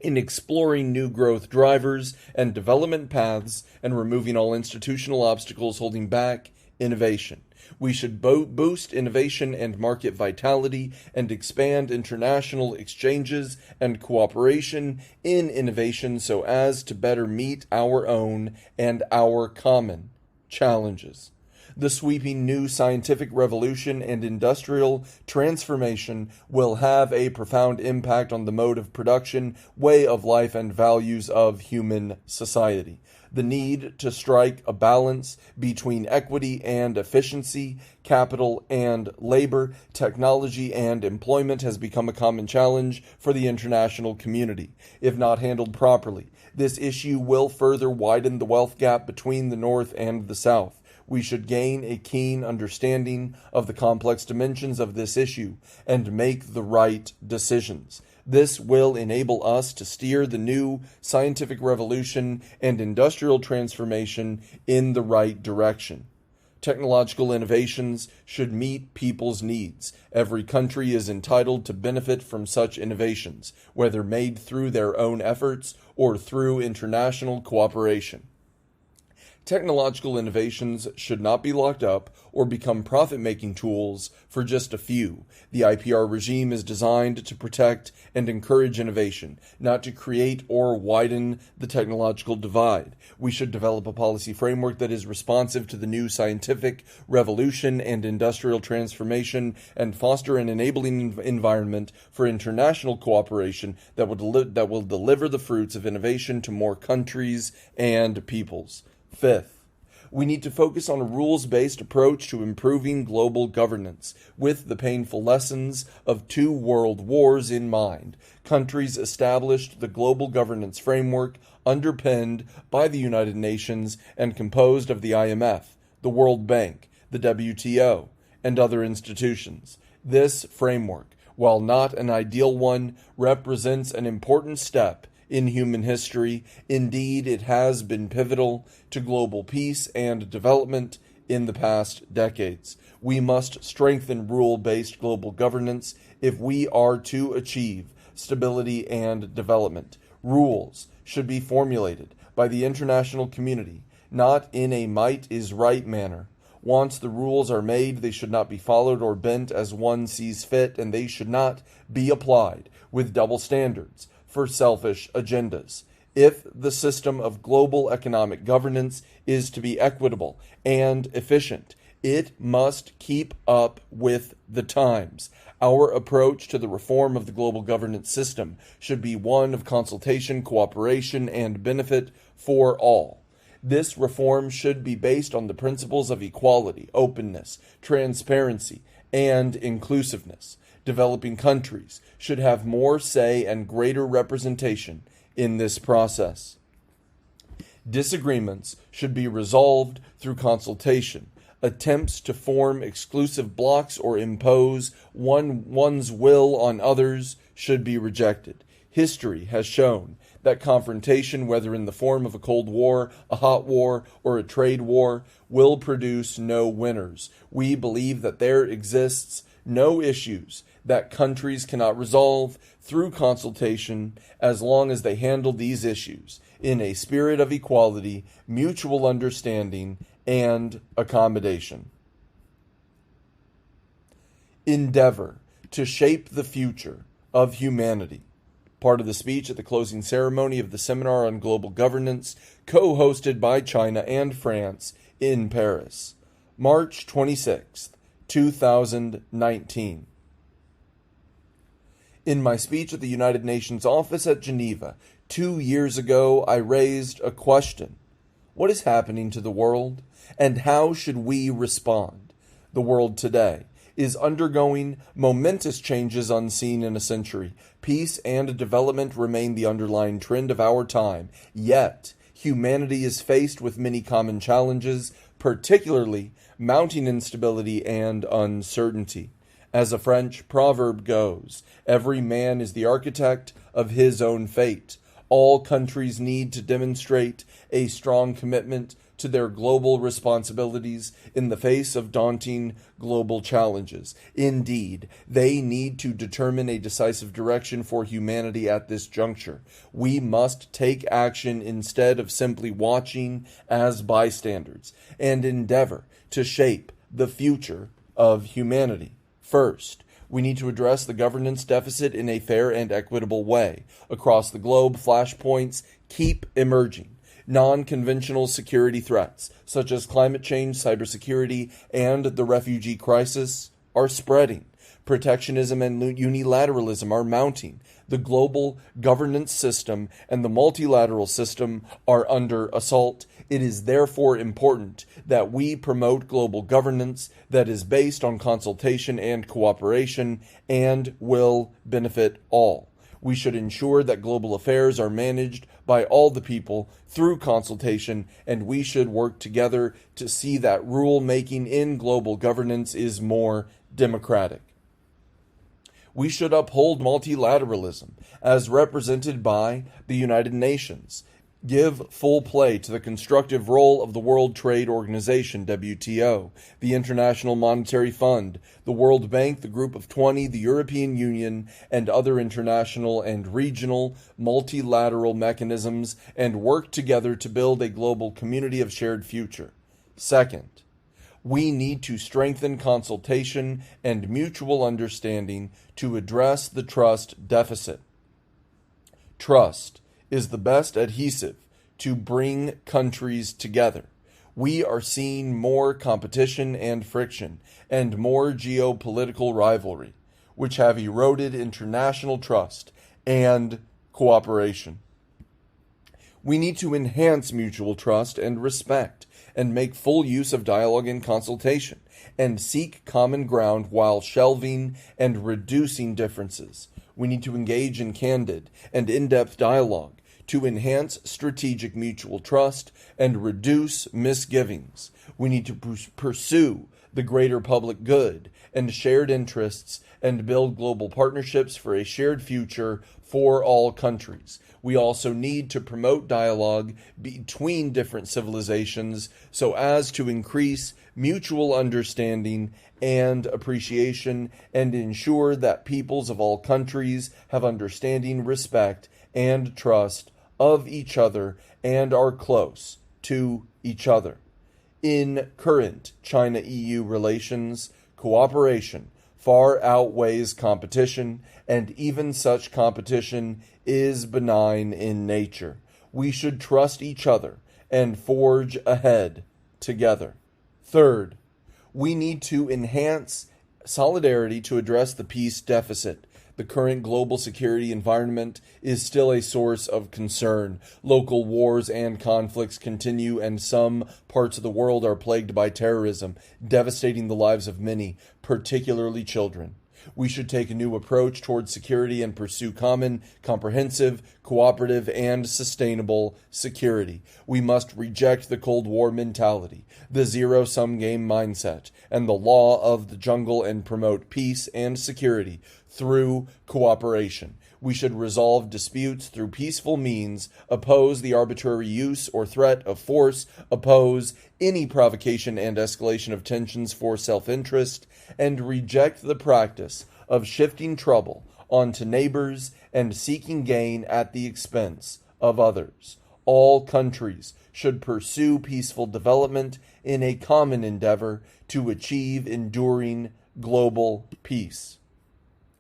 in exploring new growth drivers and development paths and removing all institutional obstacles holding back innovation. We should boost innovation and market vitality and expand international exchanges and cooperation in innovation so as to better meet our own and our common challenges. The sweeping new scientific revolution and industrial transformation will have a profound impact on the mode of production, way of life, and values of human society. The need to strike a balance between equity and efficiency, capital and labor, technology and employment has become a common challenge for the international community. If not handled properly, this issue will further widen the wealth gap between the North and the South. We should gain a keen understanding of the complex dimensions of this issue and make the right decisions. This will enable us to steer the new scientific revolution and industrial transformation in the right direction. Technological innovations should meet people's needs. Every country is entitled to benefit from such innovations, whether made through their own efforts or through international cooperation. Technological innovations should not be locked up or become profit-making tools for just a few. The IPR regime is designed to protect and encourage innovation, not to create or widen the technological divide. We should develop a policy framework that is responsive to the new scientific revolution and industrial transformation and foster an enabling environment for international cooperation that will deliver the fruits of innovation to more countries and peoples. Fifth, we need to focus on a rules-based approach to improving global governance, with the painful lessons of 2 world wars in mind. Countries established the global governance framework underpinned by the United Nations and composed of the IMF, the World Bank, the WTO, and other institutions. This framework, while not an ideal one, represents an important step in human history. Indeed, it has been pivotal to global peace and development in the past decades. We must strengthen rule-based global governance if we are to achieve stability and development. Rules should be formulated by the international community, not in a might is right manner. Once the rules are made, they should not be followed or bent as one sees fit, and they should not be applied with double standards for selfish agendas. If the system of global economic governance is to be equitable and efficient, it must keep up with the times. Our approach to the reform of the global governance system should be one of consultation, cooperation, and benefit for all. This reform should be based on the principles of equality, openness, transparency, and inclusiveness. Developing countries should have more say and greater representation in this process. Disagreements should be resolved through consultation. Attempts to form exclusive blocs or impose one's will on others should be rejected. History has shown that confrontation, whether in the form of a Cold War, a hot war, or a trade war, will produce no winners. We believe that there exists no issues that countries cannot resolve through consultation as long as they handle these issues in a spirit of equality, mutual understanding, and accommodation. Endeavor to shape the future of humanity. Part of the speech at the closing ceremony of the Seminar on Global Governance, co-hosted by China and France in Paris, March 26, 2019. In my speech at the United Nations office at Geneva 2 years ago, I raised a question. What is happening to the world, and how should we respond? The world today is undergoing momentous changes unseen in a century. Peace and development remain the underlying trend of our time. Yet, humanity is faced with many common challenges, particularly mounting instability and uncertainty. As a French proverb goes, every man is the architect of his own fate. All countries need to demonstrate a strong commitment to their global responsibilities in the face of daunting global challenges. Indeed, they need to determine a decisive direction for humanity at this juncture. We must take action instead of simply watching as bystanders, and endeavor to shape the future of humanity. First, we need to address the governance deficit in a fair and equitable way. Across the globe, flashpoints keep emerging. Non-conventional security threats, such as climate change, cybersecurity, and the refugee crisis, are spreading. Protectionism and unilateralism are mounting. The global governance system and the multilateral system are under assault. It is therefore important that we promote global governance that is based on consultation and cooperation and will benefit all. We should ensure that global affairs are managed by all the people through consultation, and we should work together to see that rule-making in global governance is more democratic. We should uphold multilateralism as represented by the United Nations. Give full play to the constructive role of the World Trade Organization, WTO, the International Monetary Fund, the World Bank, the Group of 20, the European Union, and other international and regional multilateral mechanisms, and work together to build a global community of shared future. Second, we need to strengthen consultation and mutual understanding to address the trust deficit. Trust is the best adhesive to bring countries together. We are seeing more competition and friction and more geopolitical rivalry, which have eroded international trust and cooperation. We need to enhance mutual trust and respect and make full use of dialogue and consultation and seek common ground while shelving and reducing differences. We need to engage in candid and in-depth dialogue to enhance strategic mutual trust and reduce misgivings. We need to pursue the greater public good and shared interests, and build global partnerships for a shared future for all countries. We also need to promote dialogue between different civilizations so as to increase mutual understanding and appreciation and ensure that peoples of all countries have understanding, respect, and trust of each other and are close to each other. In current China-EU relations, cooperation far outweighs competition, and even such competition is benign in nature. We should trust each other and forge ahead together. Third, we need to enhance solidarity to address the peace deficit. The current global security environment is still a source of concern. Local wars and conflicts continue, and some parts of the world are plagued by terrorism, devastating the lives of many, particularly children. We should take a new approach towards security and pursue common, comprehensive, cooperative, and sustainable security. We must reject the Cold War mentality, the zero-sum game mindset, and the law of the jungle and promote peace and security through cooperation. We should resolve disputes through peaceful means, oppose the arbitrary use or threat of force, oppose any provocation and escalation of tensions for self-interest, and reject the practice of shifting trouble onto neighbors and seeking gain at the expense of others. All countries should pursue peaceful development in a common endeavor to achieve enduring global peace.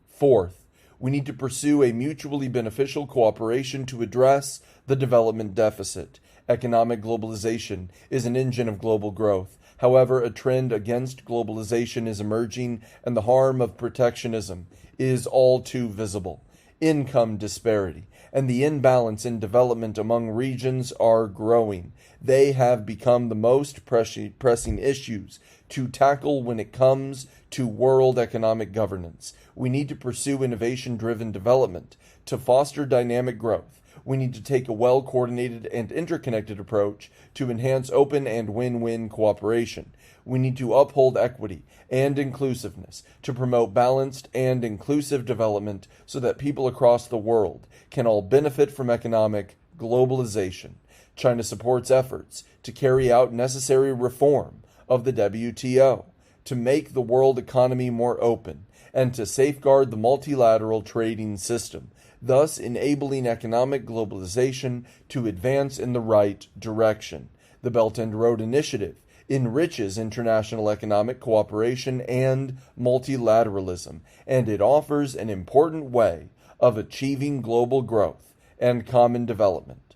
Fourth, we need to pursue a mutually beneficial cooperation to address the development deficit. Economic globalization is an engine of global growth. However, a trend against globalization is emerging, and the harm of protectionism is all too visible. Income disparity and the imbalance in development among regions are growing. They have become the most pressing issues to tackle when it comes to world economic governance. We need to pursue innovation-driven development to foster dynamic growth. We need to take a well-coordinated and interconnected approach to enhance open and win-win cooperation. We need to uphold equity and inclusiveness to promote balanced and inclusive development so that people across the world can all benefit from economic globalization. China supports efforts to carry out necessary reform of the WTO to make the world economy more open and to safeguard the multilateral trading system, thus enabling economic globalization to advance in the right direction. The Belt and Road Initiative enriches international economic cooperation and multilateralism, and it offers an important way of achieving global growth and common development.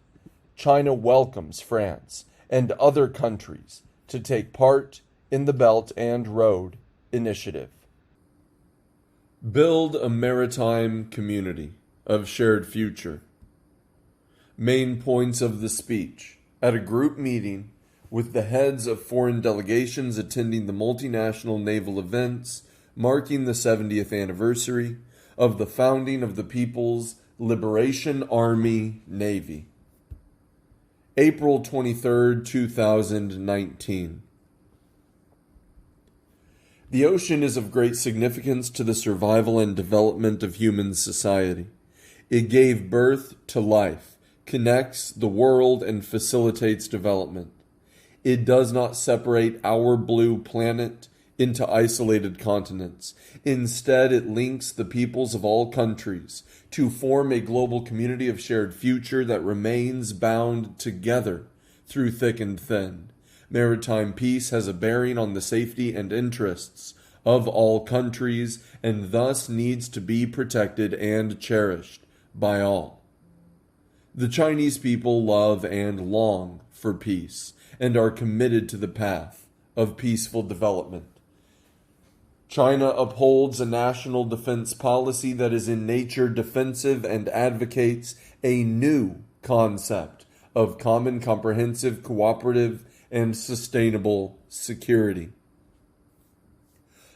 China welcomes France and other countries to take part in the Belt and Road Initiative. Build a maritime community of shared future. Main points of the speech. At a group meeting with the heads of foreign delegations attending the multinational naval events marking the 70th anniversary of the founding of the People's Liberation Army Navy. April 23, 2019. The ocean is of great significance to the survival and development of human society. It gave birth to life, connects the world, and facilitates development. It does not separate our blue planet into isolated continents. Instead, it links the peoples of all countries to form a global community of shared future that remains bound together through thick and thin. Maritime peace has a bearing on the safety and interests of all countries and thus needs to be protected and cherished by all. The Chinese people love and long for peace and are committed to the path of peaceful development. China upholds a national defense policy that is in nature defensive and advocates a new concept of common, comprehensive, cooperative, and sustainable security.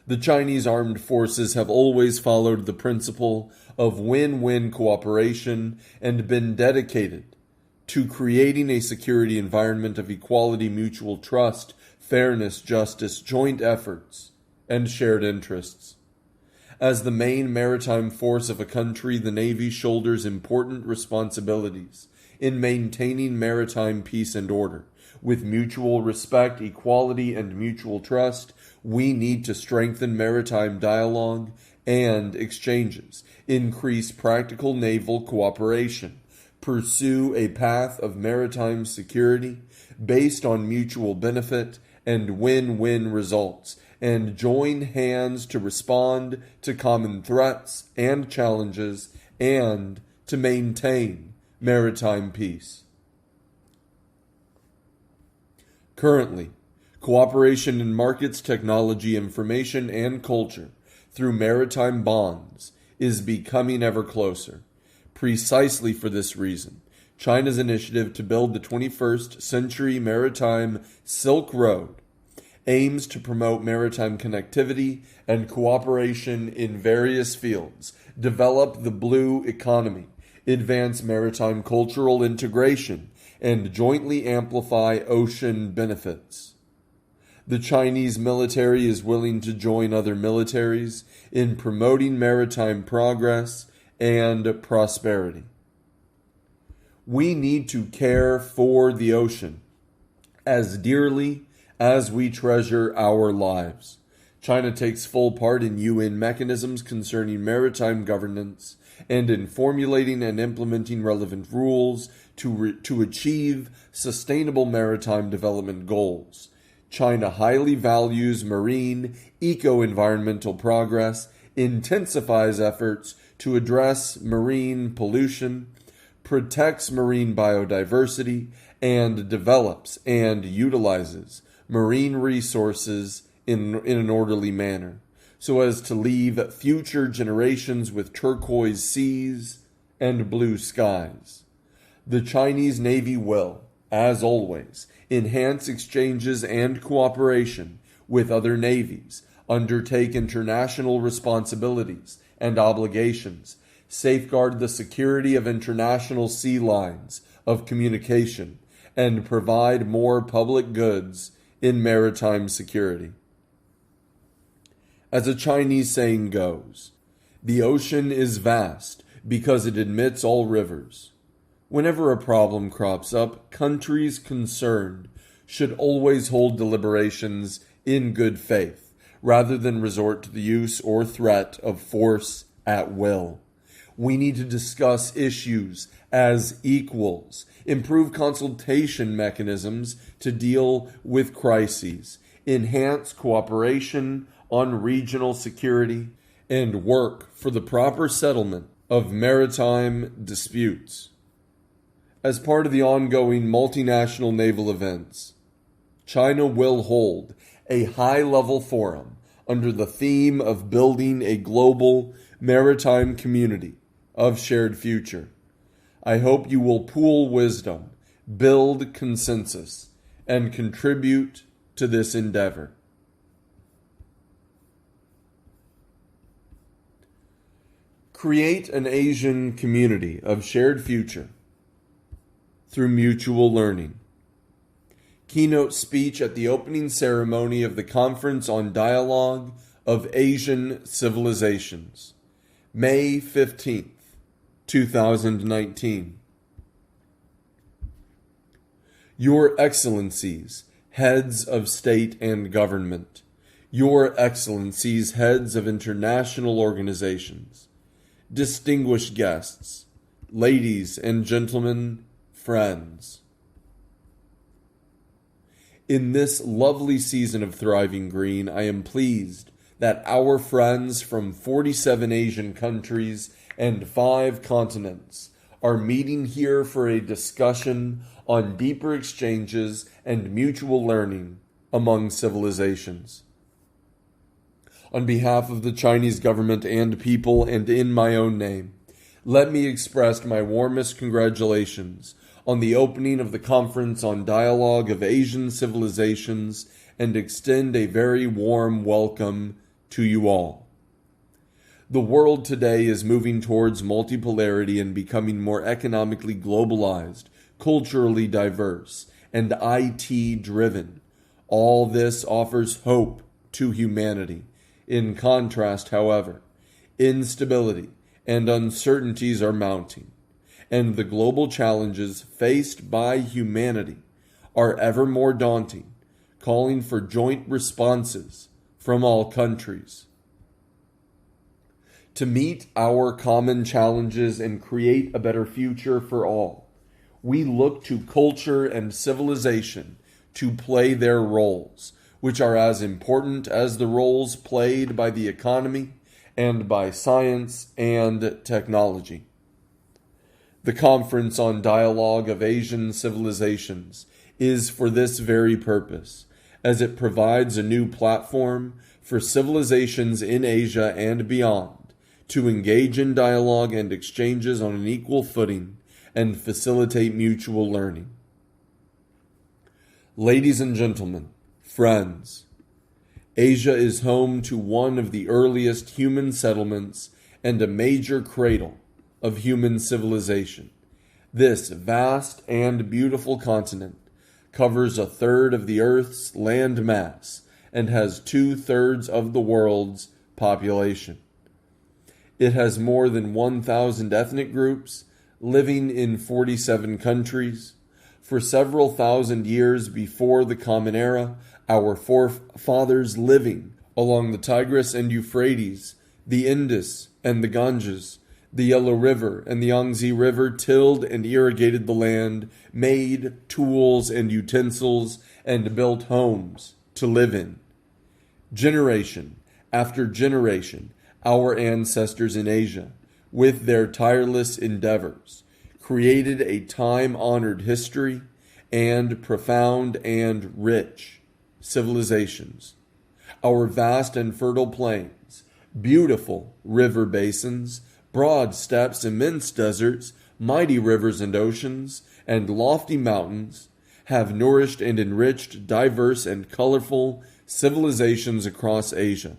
The Chinese armed forces have always followed the principle of win-win cooperation and been dedicated to creating a security environment of equality, mutual trust, fairness, justice, joint efforts, and shared interests. As the main maritime force of a country, the Navy shoulders important responsibilities in maintaining maritime peace and order. With mutual respect, equality, and mutual trust, we need to strengthen maritime dialogue and exchanges, increase practical naval cooperation, pursue a path of maritime security based on mutual benefit and win-win results, and join hands to respond to common threats and challenges and to maintain maritime peace. Currently, cooperation in markets, technology, information, and culture through maritime bonds is becoming ever closer. Precisely for this reason, China's initiative to build the 21st century maritime Silk Road aims to promote maritime connectivity and cooperation in various fields, develop the blue economy, advance maritime cultural integration, and jointly amplify ocean benefits. The Chinese military is willing to join other militaries in promoting maritime progress and prosperity. We need to care for the ocean as dearly as we treasure our lives. China takes full part in UN mechanisms concerning maritime governance and in formulating and implementing relevant rules to achieve sustainable maritime development goals. China highly values marine eco-environmental progress, intensifies efforts to address marine pollution, protects marine biodiversity, and develops and utilizes marine resources in an orderly manner, so as to leave future generations with turquoise seas and blue skies. The Chinese Navy will, as always, enhance exchanges and cooperation with other navies, undertake international responsibilities and obligations, safeguard the security of international sea lines of communication, and provide more public goods in maritime security. As a Chinese saying goes, the ocean is vast because it admits all rivers. Whenever a problem crops up, countries concerned should always hold deliberations in good faith, rather than resort to the use or threat of force at will. We need to discuss issues as equals, improve consultation mechanisms to deal with crises, enhance cooperation on regional security, and work for the proper settlement of maritime disputes. As part of the ongoing multinational naval events, China will hold a high-level forum under the theme of building a global maritime community of shared future. I hope you will pool wisdom, build consensus, and contribute to this endeavor. Create an Asian community of shared future through mutual learning. Keynote speech at the opening ceremony of the Conference on Dialogue of Asian Civilizations, May 15th, 2019. Your Excellencies, heads of state and government, Your Excellencies, heads of international organizations, distinguished guests, ladies and gentlemen, friends. In this lovely season of thriving green, I am pleased that our friends from 47 Asian countries and 5 continents are meeting here for a discussion on deeper exchanges and mutual learning among civilizations. On behalf of the Chinese government and people, and in my own name, let me express my warmest congratulations on the opening of the Conference on Dialogue of Asian Civilizations and extend a very warm welcome to you all. The world today is moving towards multipolarity and becoming more economically globalized, culturally diverse, and IT-driven. All this offers hope to humanity. In contrast, however, instability and uncertainties are mounting, and the global challenges faced by humanity are ever more daunting, calling for joint responses from all countries. To meet our common challenges and create a better future for all, we look to culture and civilization to play their roles, which are as important as the roles played by the economy and by science and technology. The Conference on Dialogue of Asian Civilizations is for this very purpose, as it provides a new platform for civilizations in Asia and beyond to engage in dialogue and exchanges on an equal footing and facilitate mutual learning. Ladies and gentlemen, friends, Asia is home to one of the earliest human settlements and a major cradle of human civilization. This vast and beautiful continent covers a third of the Earth's land mass and has 2/3 of the world's population. It has more than 1,000 ethnic groups living in 47 countries. For several thousand years before the Common Era, our forefathers living along the Tigris and Euphrates, the Indus and the Ganges, the Yellow River and the Yangtze River tilled and irrigated the land, made tools and utensils, and built homes to live in. Generation after generation, our ancestors in Asia, with their tireless endeavors, created a time-honored history and profound and rich civilizations. Our vast and fertile plains, beautiful river basins, broad steppes, immense deserts, mighty rivers and oceans, and lofty mountains have nourished and enriched diverse and colorful civilizations across Asia.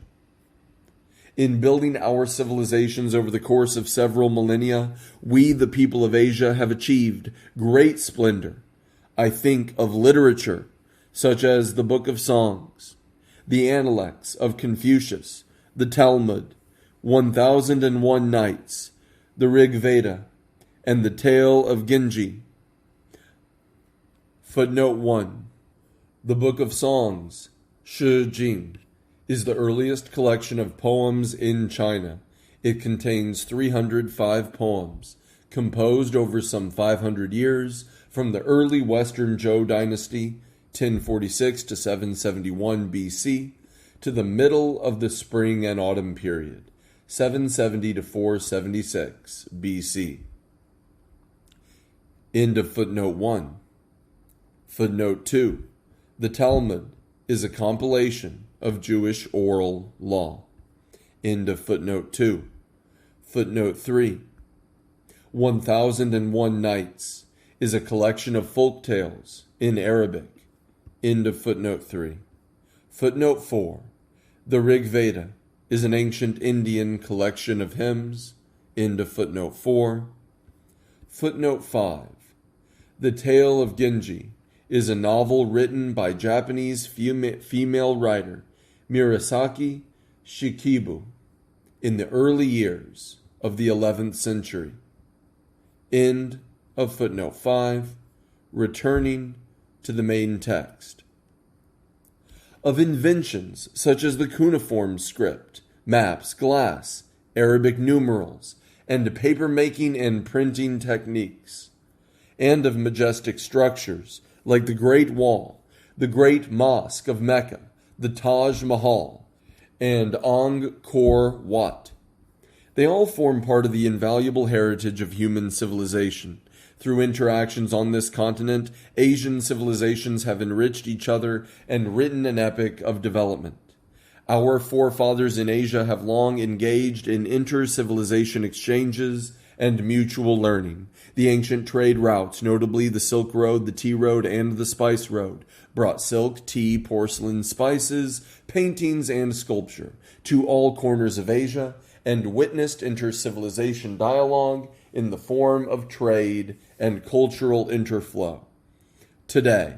In building our civilizations over the course of several millennia, we, the people of Asia, have achieved great splendor. I think of literature, such as the Book of Songs, the Analects of Confucius, the Talmud, 1001 Nights, the Rig Veda, and the Tale of Genji. Footnote 1. The Book of Songs, Shi Jing, is the earliest collection of poems in China. It contains 305 poems, composed over some 500 years from the early Western Zhou dynasty, 1046 to 771 BC, to the middle of the spring and autumn period, 770 to 476 BC. End of footnote 1. Footnote 2. The Talmud is a compilation of Jewish oral law. End of footnote 2. Footnote 3. 1001 Nights is a collection of folk tales in Arabic. End of footnote 3. Footnote 4. The Rig Veda is an ancient Indian collection of hymns. End of footnote 4. Footnote 5. The Tale of Genji is a novel written by Japanese female writer Murasaki Shikibu in the early years of the 11th century. End of footnote 5. Returning to the main text. Of inventions such as the cuneiform script, maps, glass, Arabic numerals, and papermaking and printing techniques, and of majestic structures like the Great Wall, the Great Mosque of Mecca, the Taj Mahal, and Angkor Wat. They all form part of the invaluable heritage of human civilization. Through interactions on this continent, Asian civilizations have enriched each other and written an epic of development. Our forefathers in Asia have long engaged in inter-civilization exchanges and mutual learning. The ancient trade routes, notably the Silk Road, the Tea Road, and the Spice Road, brought silk, tea, porcelain, spices, paintings, and sculpture to all corners of Asia and witnessed inter-civilization dialogue in the form of trade and cultural interflow. Today,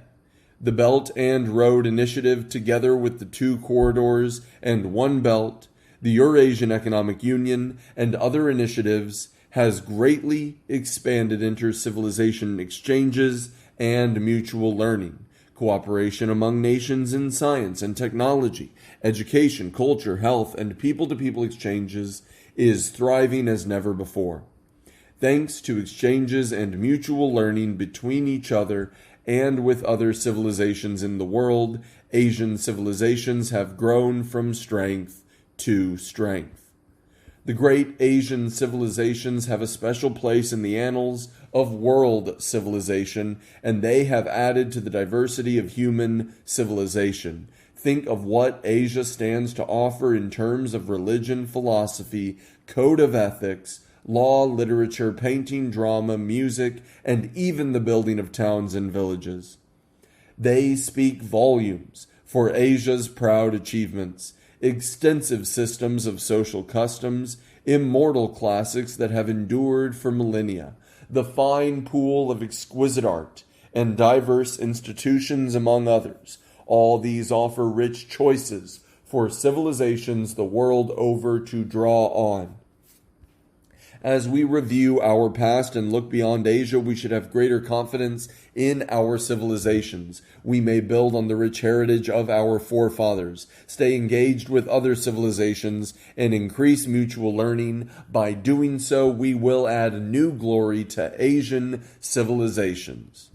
The Belt and Road Initiative, together with the 2 corridors and 1 belt, the Eurasian Economic Union, and other initiatives, has greatly expanded inter-civilization exchanges and mutual learning, cooperation among nations in science and technology, education, culture, health, and people-to-people exchanges is thriving as never before. Thanks to exchanges and mutual learning between each other and with other civilizations in the world, Asian civilizations have grown from strength to strength. The great Asian civilizations have a special place in the annals of world civilization, and they have added to the diversity of human civilization. Think of what Asia stands to offer in terms of religion, philosophy, code of ethics, law, literature, painting, drama, music, and even the building of towns and villages. They speak volumes for Asia's proud achievements, extensive systems of social customs, immortal classics that have endured for millennia, the fine pool of exquisite art, and diverse institutions among others. All these offer rich choices for civilizations the world over to draw on. As we review our past and look beyond Asia, we should have greater confidence in our civilizations. We may build on the rich heritage of our forefathers, stay engaged with other civilizations, and increase mutual learning. By doing so, we will add new glory to Asian civilizations.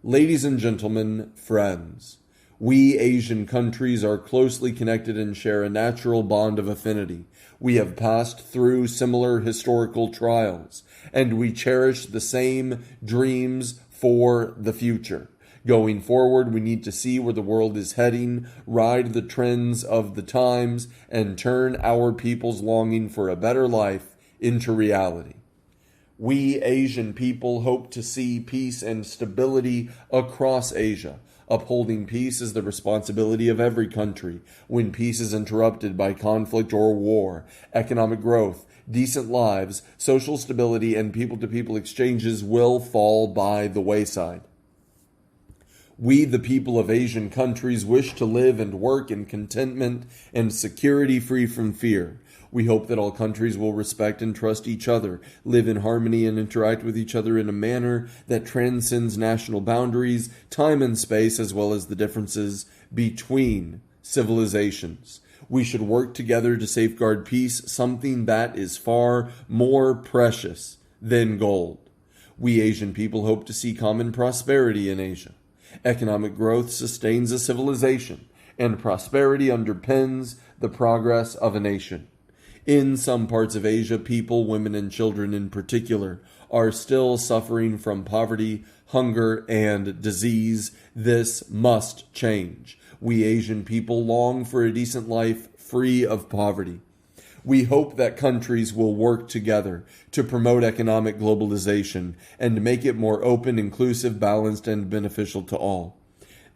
Ladies and gentlemen, friends, we Asian countries are closely connected and share a natural bond of affinity. We have passed through similar historical trials, and we cherish the same dreams for the future. Going forward, we need to see where the world is heading, ride the trends of the times, and turn our people's longing for a better life into reality. We Asian people hope to see peace and stability across Asia. Upholding peace is the responsibility of every country. When peace is interrupted by conflict or war, economic growth, decent lives, social stability, and people-to-people exchanges will fall by the wayside. We, the people of Asian countries, wish to live and work in contentment and security free from fear. We hope that all countries will respect and trust each other, live in harmony, and interact with each other in a manner that transcends national boundaries, time and space, as well as the differences between civilizations. We should work together to safeguard peace, something that is far more precious than gold. We Asian people hope to see common prosperity in Asia. Economic growth sustains a civilization, and prosperity underpins the progress of a nation. In some parts of Asia, people, women, and children in particular, are still suffering from poverty, hunger, and disease. This must change. We Asian people long for a decent life free of poverty. We hope that countries will work together to promote economic globalization and make it more open, inclusive, balanced, and beneficial to all.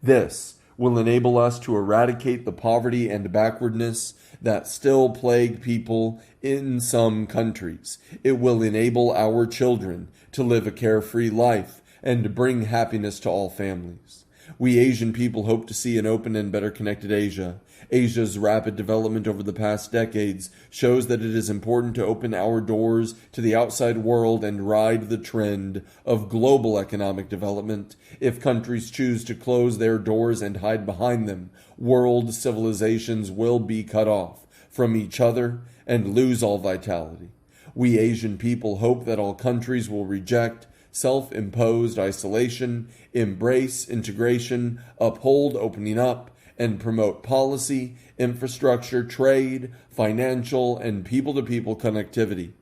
This will enable us to eradicate the poverty and backwardness that still plague people in some countries. It will enable our children to live a carefree life and bring happiness to all families. We Asian people hope to see an open and better connected Asia. Asia's rapid development over the past decades shows that it is important to open our doors to the outside world and ride the trend of global economic development. If countries choose to close their doors and hide behind them, world civilizations will be cut off from each other and lose all vitality. We Asian people hope that all countries will reject self-imposed isolation, embrace integration, uphold opening up, and promote policy, infrastructure, trade, financial, and people-to-people connectivity.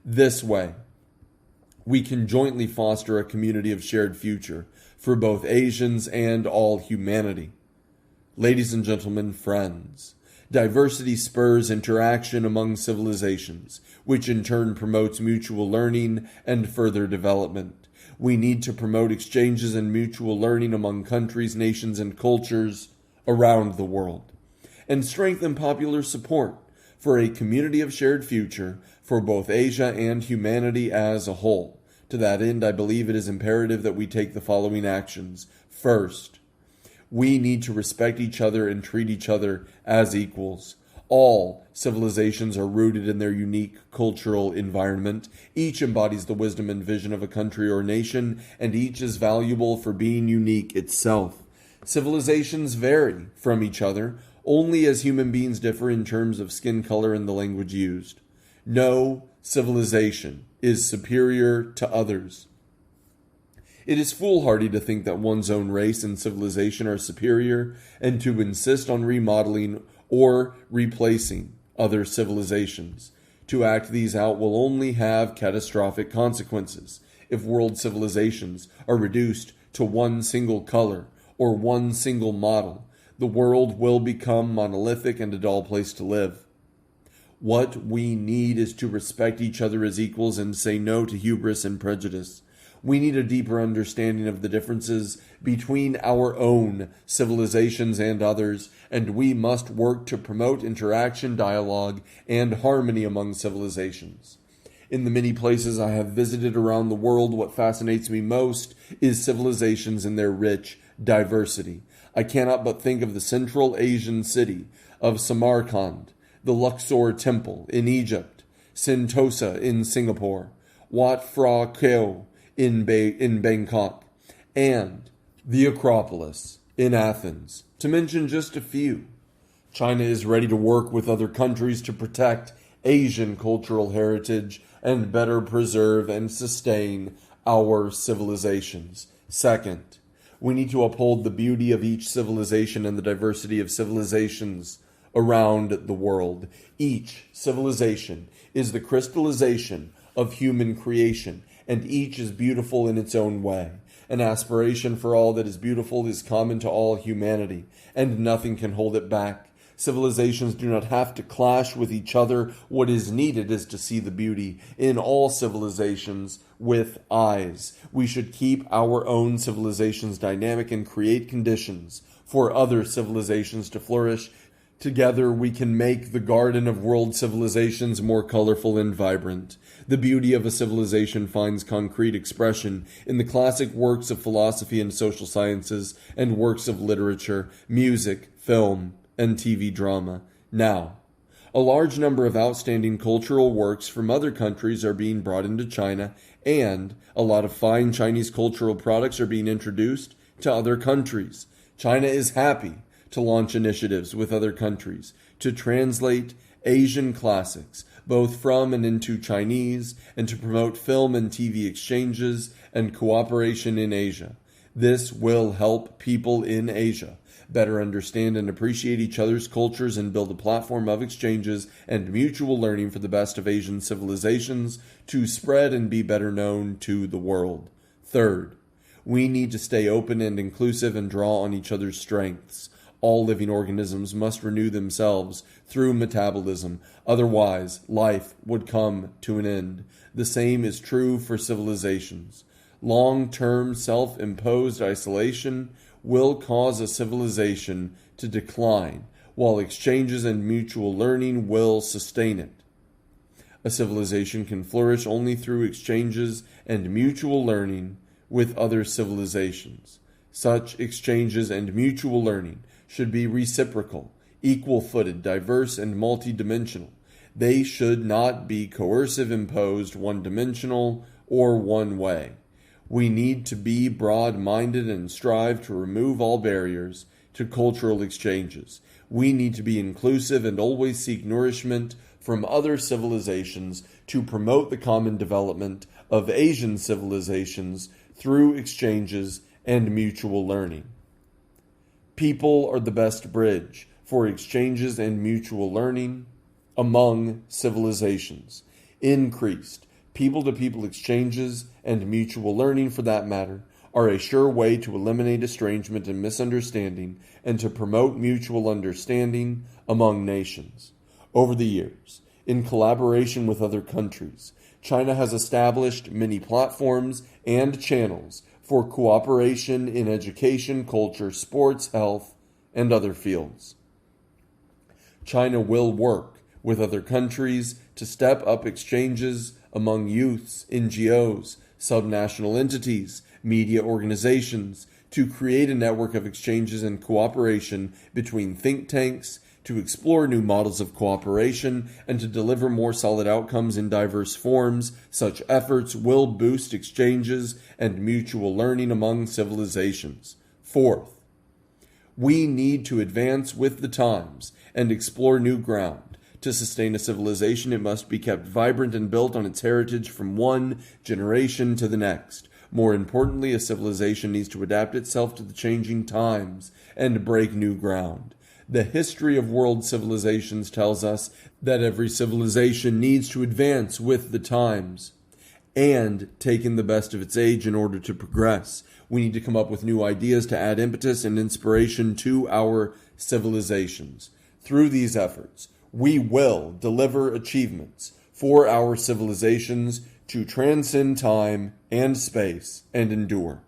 This way, we can jointly foster a community of shared future for both Asians and all humanity. Ladies and gentlemen, friends, diversity spurs interaction among civilizations, which in turn promotes mutual learning and further development. We need to promote exchanges and mutual learning among countries, nations, and cultures around the world, and strengthen popular support for a community of shared future for both Asia and humanity as a whole. To that end, I believe it is imperative that we take the following actions. First, We need to respect each other and treat each other as equals. All civilizations are rooted in their unique cultural environment. Each embodies the wisdom and vision of a country or nation, and each is valuable for being unique itself. Civilizations vary from each other only as human beings differ in terms of skin color and the language used. No civilization is superior to others. It is foolhardy to think that one's own race and civilization are superior and to insist on remodeling or replacing other civilizations. To act these out will only have catastrophic consequences. If world civilizations are reduced to one single color or one single model, the world will become monolithic and a dull place to live. What we need is to respect each other as equals and say no to hubris and prejudice. We need a deeper understanding of the differences between our own civilizations and others, and we must work to promote interaction, dialogue, and harmony among civilizations. In the many places I have visited around the world, what fascinates me most is civilizations in their rich diversity. I cannot but think of the Central Asian city of Samarkand, the Luxor Temple in Egypt, Sentosa in Singapore, Wat Phra Kew in Bangkok, and the Acropolis in Athens, to mention just a few. China is ready to work with other countries to protect Asian cultural heritage and better preserve and sustain our civilizations. Second, we need to uphold the beauty of each civilization and the diversity of civilizations around the world. Each civilization is the crystallization of human creation, and each is beautiful in its own way. An aspiration for all that is beautiful is common to all humanity, and nothing can hold it back. Civilizations do not have to clash with each other. What is needed is to see the beauty in all civilizations with eyes. We should keep our own civilizations dynamic and create conditions for other civilizations to flourish. Together we can make the garden of world civilizations more colorful and vibrant. The beauty of a civilization finds concrete expression in the classic works of philosophy and social sciences and works of literature, music, film, and TV drama. Now, a large number of outstanding cultural works from other countries are being brought into China, and a lot of fine Chinese cultural products are being introduced to other countries. China is happy to launch initiatives with other countries to translate Asian classics, both from and into Chinese, and to promote film and TV exchanges and cooperation in Asia. This will help people in Asia better understand and appreciate each other's cultures and build a platform of exchanges and mutual learning for the best of Asian civilizations to spread and be better known to the world. Third, we need to stay open and inclusive and draw on each other's strengths. All living organisms must renew themselves through metabolism. Otherwise, life would come to an end. The same is true for civilizations. Long-term self-imposed isolation will cause a civilization to decline, while exchanges and mutual learning will sustain it. A civilization can flourish only through exchanges and mutual learning with other civilizations. Such exchanges and mutual learning should be reciprocal, equal-footed, diverse, and multidimensional. They should not be coercive, imposed, one-dimensional, or one way. We need to be broad-minded and strive to remove all barriers to cultural exchanges. We need to be inclusive and always seek nourishment from other civilizations to promote the common development of Asian civilizations through exchanges and mutual learning. People are the best bridge for exchanges and mutual learning among civilizations. Increased people-to-people exchanges and mutual learning, for that matter, are a sure way to eliminate estrangement and misunderstanding and to promote mutual understanding among nations. Over the years, in collaboration with other countries, China has established many platforms and channels for cooperation in education, culture, sports, health, and other fields. China will work with other countries to step up exchanges among youths, NGOs, subnational entities, media organizations, to create a network of exchanges and cooperation between think tanks, to explore new models of cooperation, and to deliver more solid outcomes in diverse forms. Such efforts will boost exchanges and mutual learning among civilizations. Fourth, we need to advance with the times and explore new ground. To sustain a civilization, it must be kept vibrant and built on its heritage from one generation to the next. More importantly, a civilization needs to adapt itself to the changing times and break new ground. The history of world civilizations tells us that every civilization needs to advance with the times and take in the best of its age in order to progress. We need to come up with new ideas to add impetus and inspiration to our civilizations. Through these efforts, we will deliver achievements for our civilizations to transcend time and space and endure.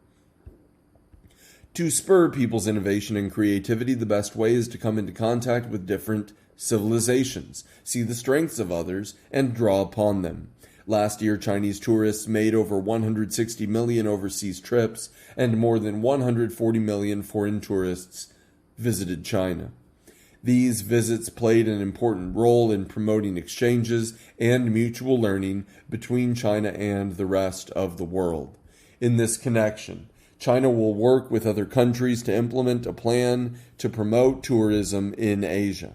To spur people's innovation and creativity, the best way is to come into contact with different civilizations, see the strengths of others, and draw upon them. Last year, Chinese tourists made over 160 million overseas trips, and more than 140 million foreign tourists visited China. These visits played an important role in promoting exchanges and mutual learning between China and the rest of the world. In this connection, China will work with other countries to implement a plan to promote tourism in Asia.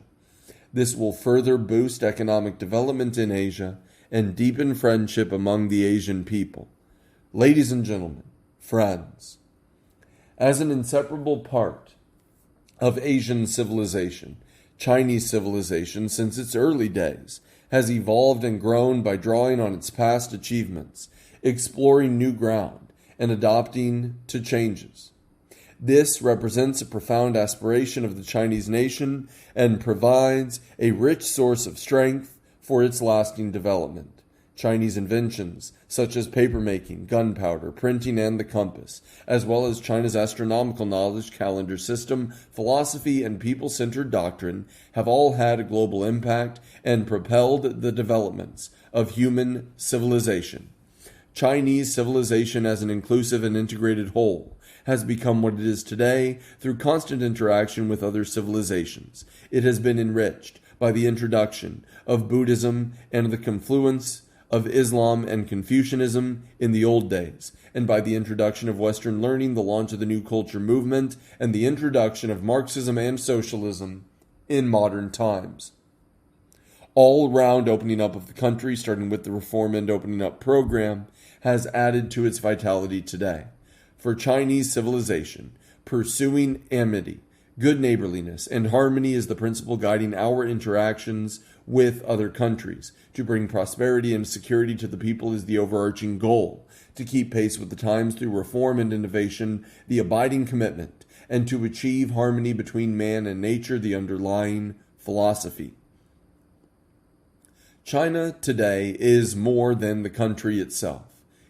This will further boost economic development in Asia and deepen friendship among the Asian people. Ladies and gentlemen, friends, as an inseparable part of Asian civilization, Chinese civilization, since its early days, has evolved and grown by drawing on its past achievements, exploring new ground, and adapting to changes. This represents a profound aspiration of the Chinese nation and provides a rich source of strength for its lasting development. Chinese inventions, such as papermaking, gunpowder, printing, and the compass, as well as China's astronomical knowledge, calendar system, philosophy, and people-centered doctrine, have all had a global impact and propelled the developments of human civilization. Chinese civilization as an inclusive and integrated whole has become what it is today through constant interaction with other civilizations. It has been enriched by the introduction of Buddhism and the confluence of Islam and Confucianism in the old days, and by the introduction of Western learning, the launch of the New Culture movement, and the introduction of Marxism and socialism in modern times. All-round opening up of the country, starting with the Reform and Opening Up program, has added to its vitality today. For Chinese civilization, pursuing amity, good neighborliness, and harmony is the principle guiding our interactions with other countries. To bring prosperity and security to the people is the overarching goal. To keep pace with the times through reform and innovation, the abiding commitment, and to achieve harmony between man and nature, the underlying philosophy. China today is more than the country itself.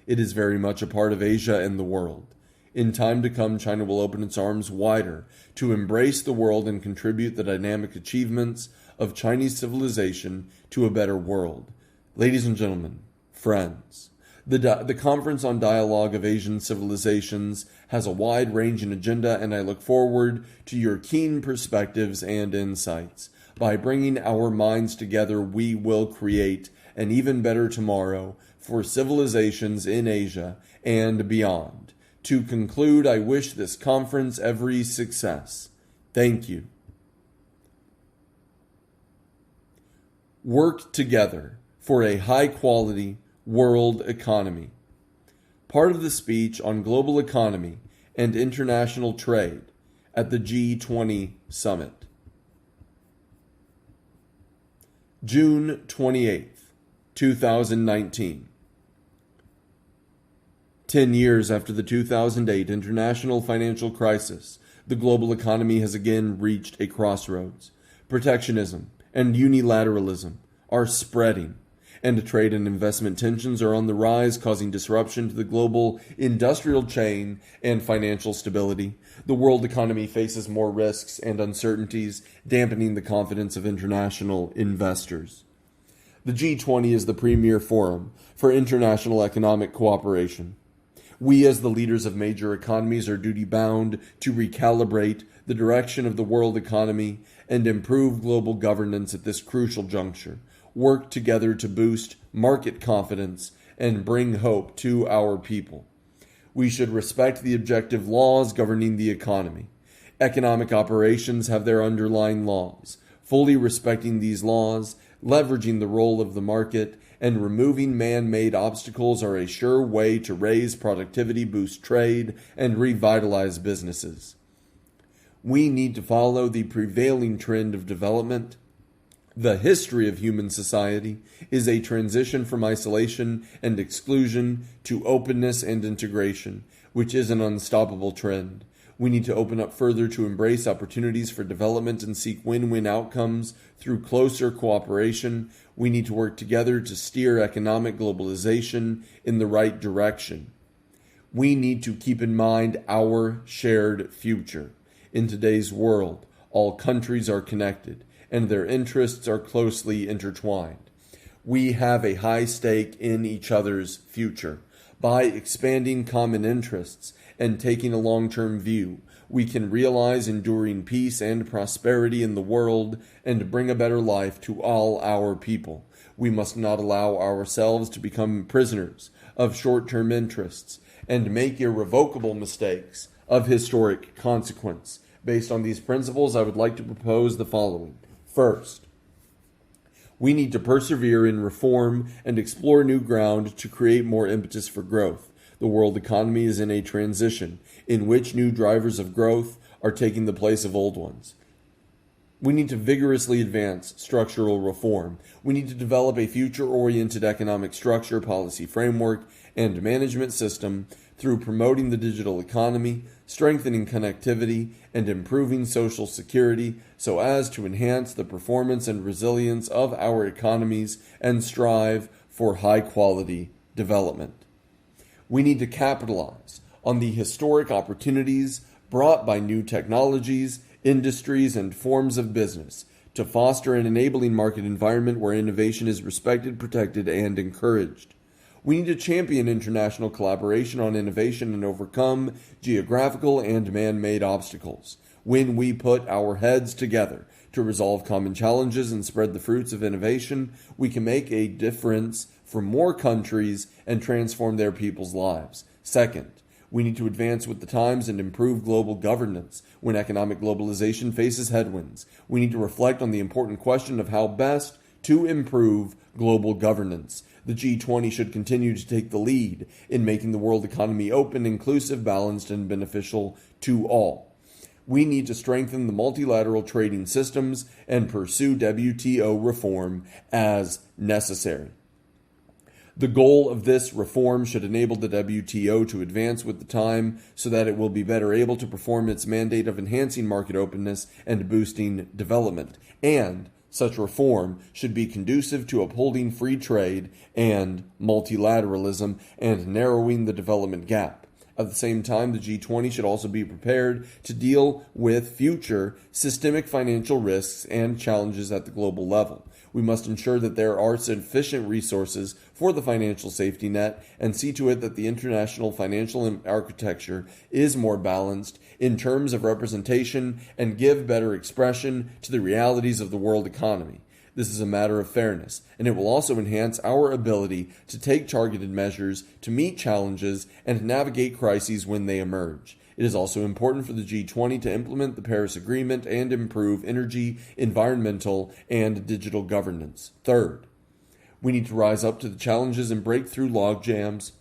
It is very much a part of Asia and the world. In time to come, China will open its arms wider to embrace the world and contribute the dynamic achievements of Chinese civilization to a better world. Ladies and gentlemen, friends, the Conference on Dialogue of Asian Civilizations has a wide-ranging agenda, and I look forward to your keen perspectives and insights. By bringing our minds together, we will create an even better tomorrow for civilizations in Asia and beyond. To conclude, I wish this conference every success. Thank you. Work together for a high-quality world economy. Part of the speech on global economy and international trade at the G20 Summit. June 28th, 2019. 10 years after the 2008 international financial crisis, the global economy has again reached a crossroads. Protectionism and unilateralism are spreading, and trade and investment tensions are on the rise, causing disruption to the global industrial chain and financial stability. The world economy faces more risks and uncertainties, dampening the confidence of international investors. The G20 is the premier forum for international economic cooperation. We, as the leaders of major economies, are duty-bound to recalibrate the direction of the world economy and improve global governance at this crucial juncture, work together to boost market confidence and bring hope to our people. We should respect the objective laws governing the economy. Economic operations have their underlying laws. Fully respecting these laws, leveraging the role of the market, and removing man-made obstacles are a sure way to raise productivity, boost trade, and revitalize businesses. We need to follow the prevailing trend of development. The history of human society is a transition from isolation and exclusion to openness and integration, which is an unstoppable trend. We need to open up further to embrace opportunities for development and seek win-win outcomes through closer cooperation. We need to work together to steer economic globalization in the right direction. We need to keep in mind our shared future. In today's world, all countries are connected, and their interests are closely intertwined. We have a high stake in each other's future. By expanding common interests and taking a long-term view, we can realize enduring peace and prosperity in the world and bring a better life to all our people. We must not allow ourselves to become prisoners of short-term interests and make irrevocable mistakes of historic consequence. Based on these principles, I would like to propose the following. First, we need to persevere in reform and explore new ground to create more impetus for growth. The world economy is in a transition in which new drivers of growth are taking the place of old ones. We need to vigorously advance structural reform. We need to develop a future-oriented economic structure, policy framework, and management system through promoting the digital economy, strengthening connectivity, and improving social security so as to enhance the performance and resilience of our economies and strive for high-quality development. We need to capitalize on the historic opportunities brought by new technologies, industries, and forms of business to foster an enabling market environment where innovation is respected, protected, and encouraged. We need to champion international collaboration on innovation and overcome geographical and man-made obstacles. When we put our heads together to resolve common challenges and spread the fruits of innovation, we can make a difference for more countries and transform their people's lives. Second, we need to advance with the times and improve global governance. When economic globalization faces headwinds, we need to reflect on the important question of how best to improve global governance. The G20 should continue to take the lead in making the world economy open, inclusive, balanced, and beneficial to all. We need to strengthen the multilateral trading systems and pursue WTO reform as necessary. The goal of this reform should enable the WTO to advance with the time so that it will be better able to perform its mandate of enhancing market openness and boosting development. And such reform should be conducive to upholding free trade and multilateralism and narrowing the development gap. At the same time, the G20 should also be prepared to deal with future systemic financial risks and challenges at the global level. We must ensure that there are sufficient resources for the financial safety net and see to it that the international financial architecture is more balanced in terms of representation and give better expression to the realities of the world economy. This is a matter of fairness, and it will also enhance our ability to take targeted measures to meet challenges and navigate crises when they emerge. It is also important for the G20 to implement the Paris Agreement and improve energy, environmental, and digital governance. Third, we need to rise up to the challenges and break through logjams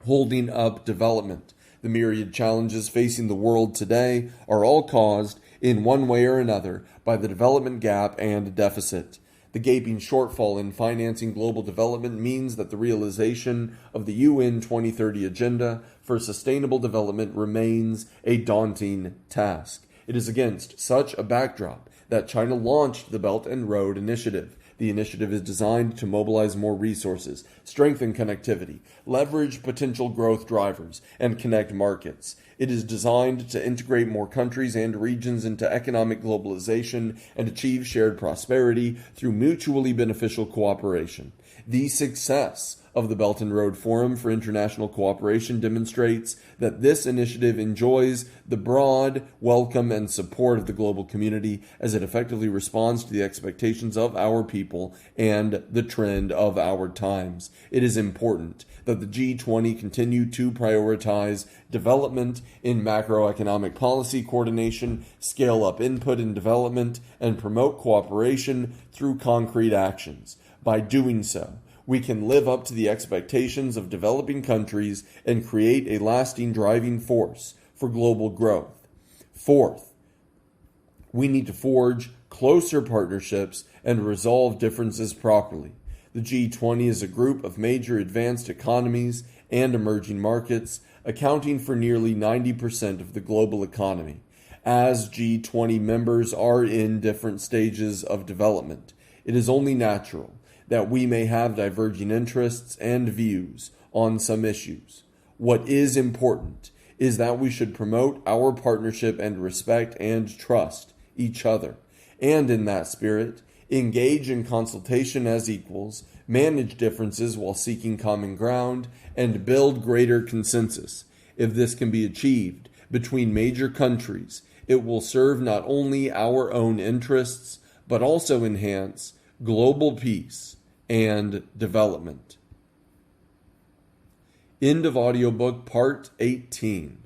holding up development. The myriad challenges facing the world today are all caused, in one way or another, by the development gap and deficit. The gaping shortfall in financing global development means that the realization of the UN 2030 Agenda for Sustainable Development remains a daunting task. It is against such a backdrop that China launched the Belt and Road Initiative. The initiative is designed to mobilize more resources, strengthen connectivity, leverage potential growth drivers, and connect markets. It is designed to integrate more countries and regions into economic globalization and achieve shared prosperity through mutually beneficial cooperation. The success of the Belt and Road Forum for International Cooperation demonstrates that this initiative enjoys the broad welcome and support of the global community as it effectively responds to the expectations of our people and the trend of our times. It is important that the G20 continue to prioritize development in macroeconomic policy coordination, scale up input in development, and promote cooperation through concrete actions. By doing so, we can live up to the expectations of developing countries and create a lasting driving force for global growth. Fourth, we need to forge closer partnerships and resolve differences properly. The G20 is a group of major advanced economies and emerging markets, accounting for nearly 90% of the global economy. As G20 members are in different stages of development, it is only natural that we may have diverging interests and views on some issues. What is important is that we should promote our partnership and respect and trust each other, and in that spirit, engage in consultation as equals, manage differences while seeking common ground, and build greater consensus. If this can be achieved between major countries, it will serve not only our own interests, but also enhance global peace and development. End of audiobook part 18.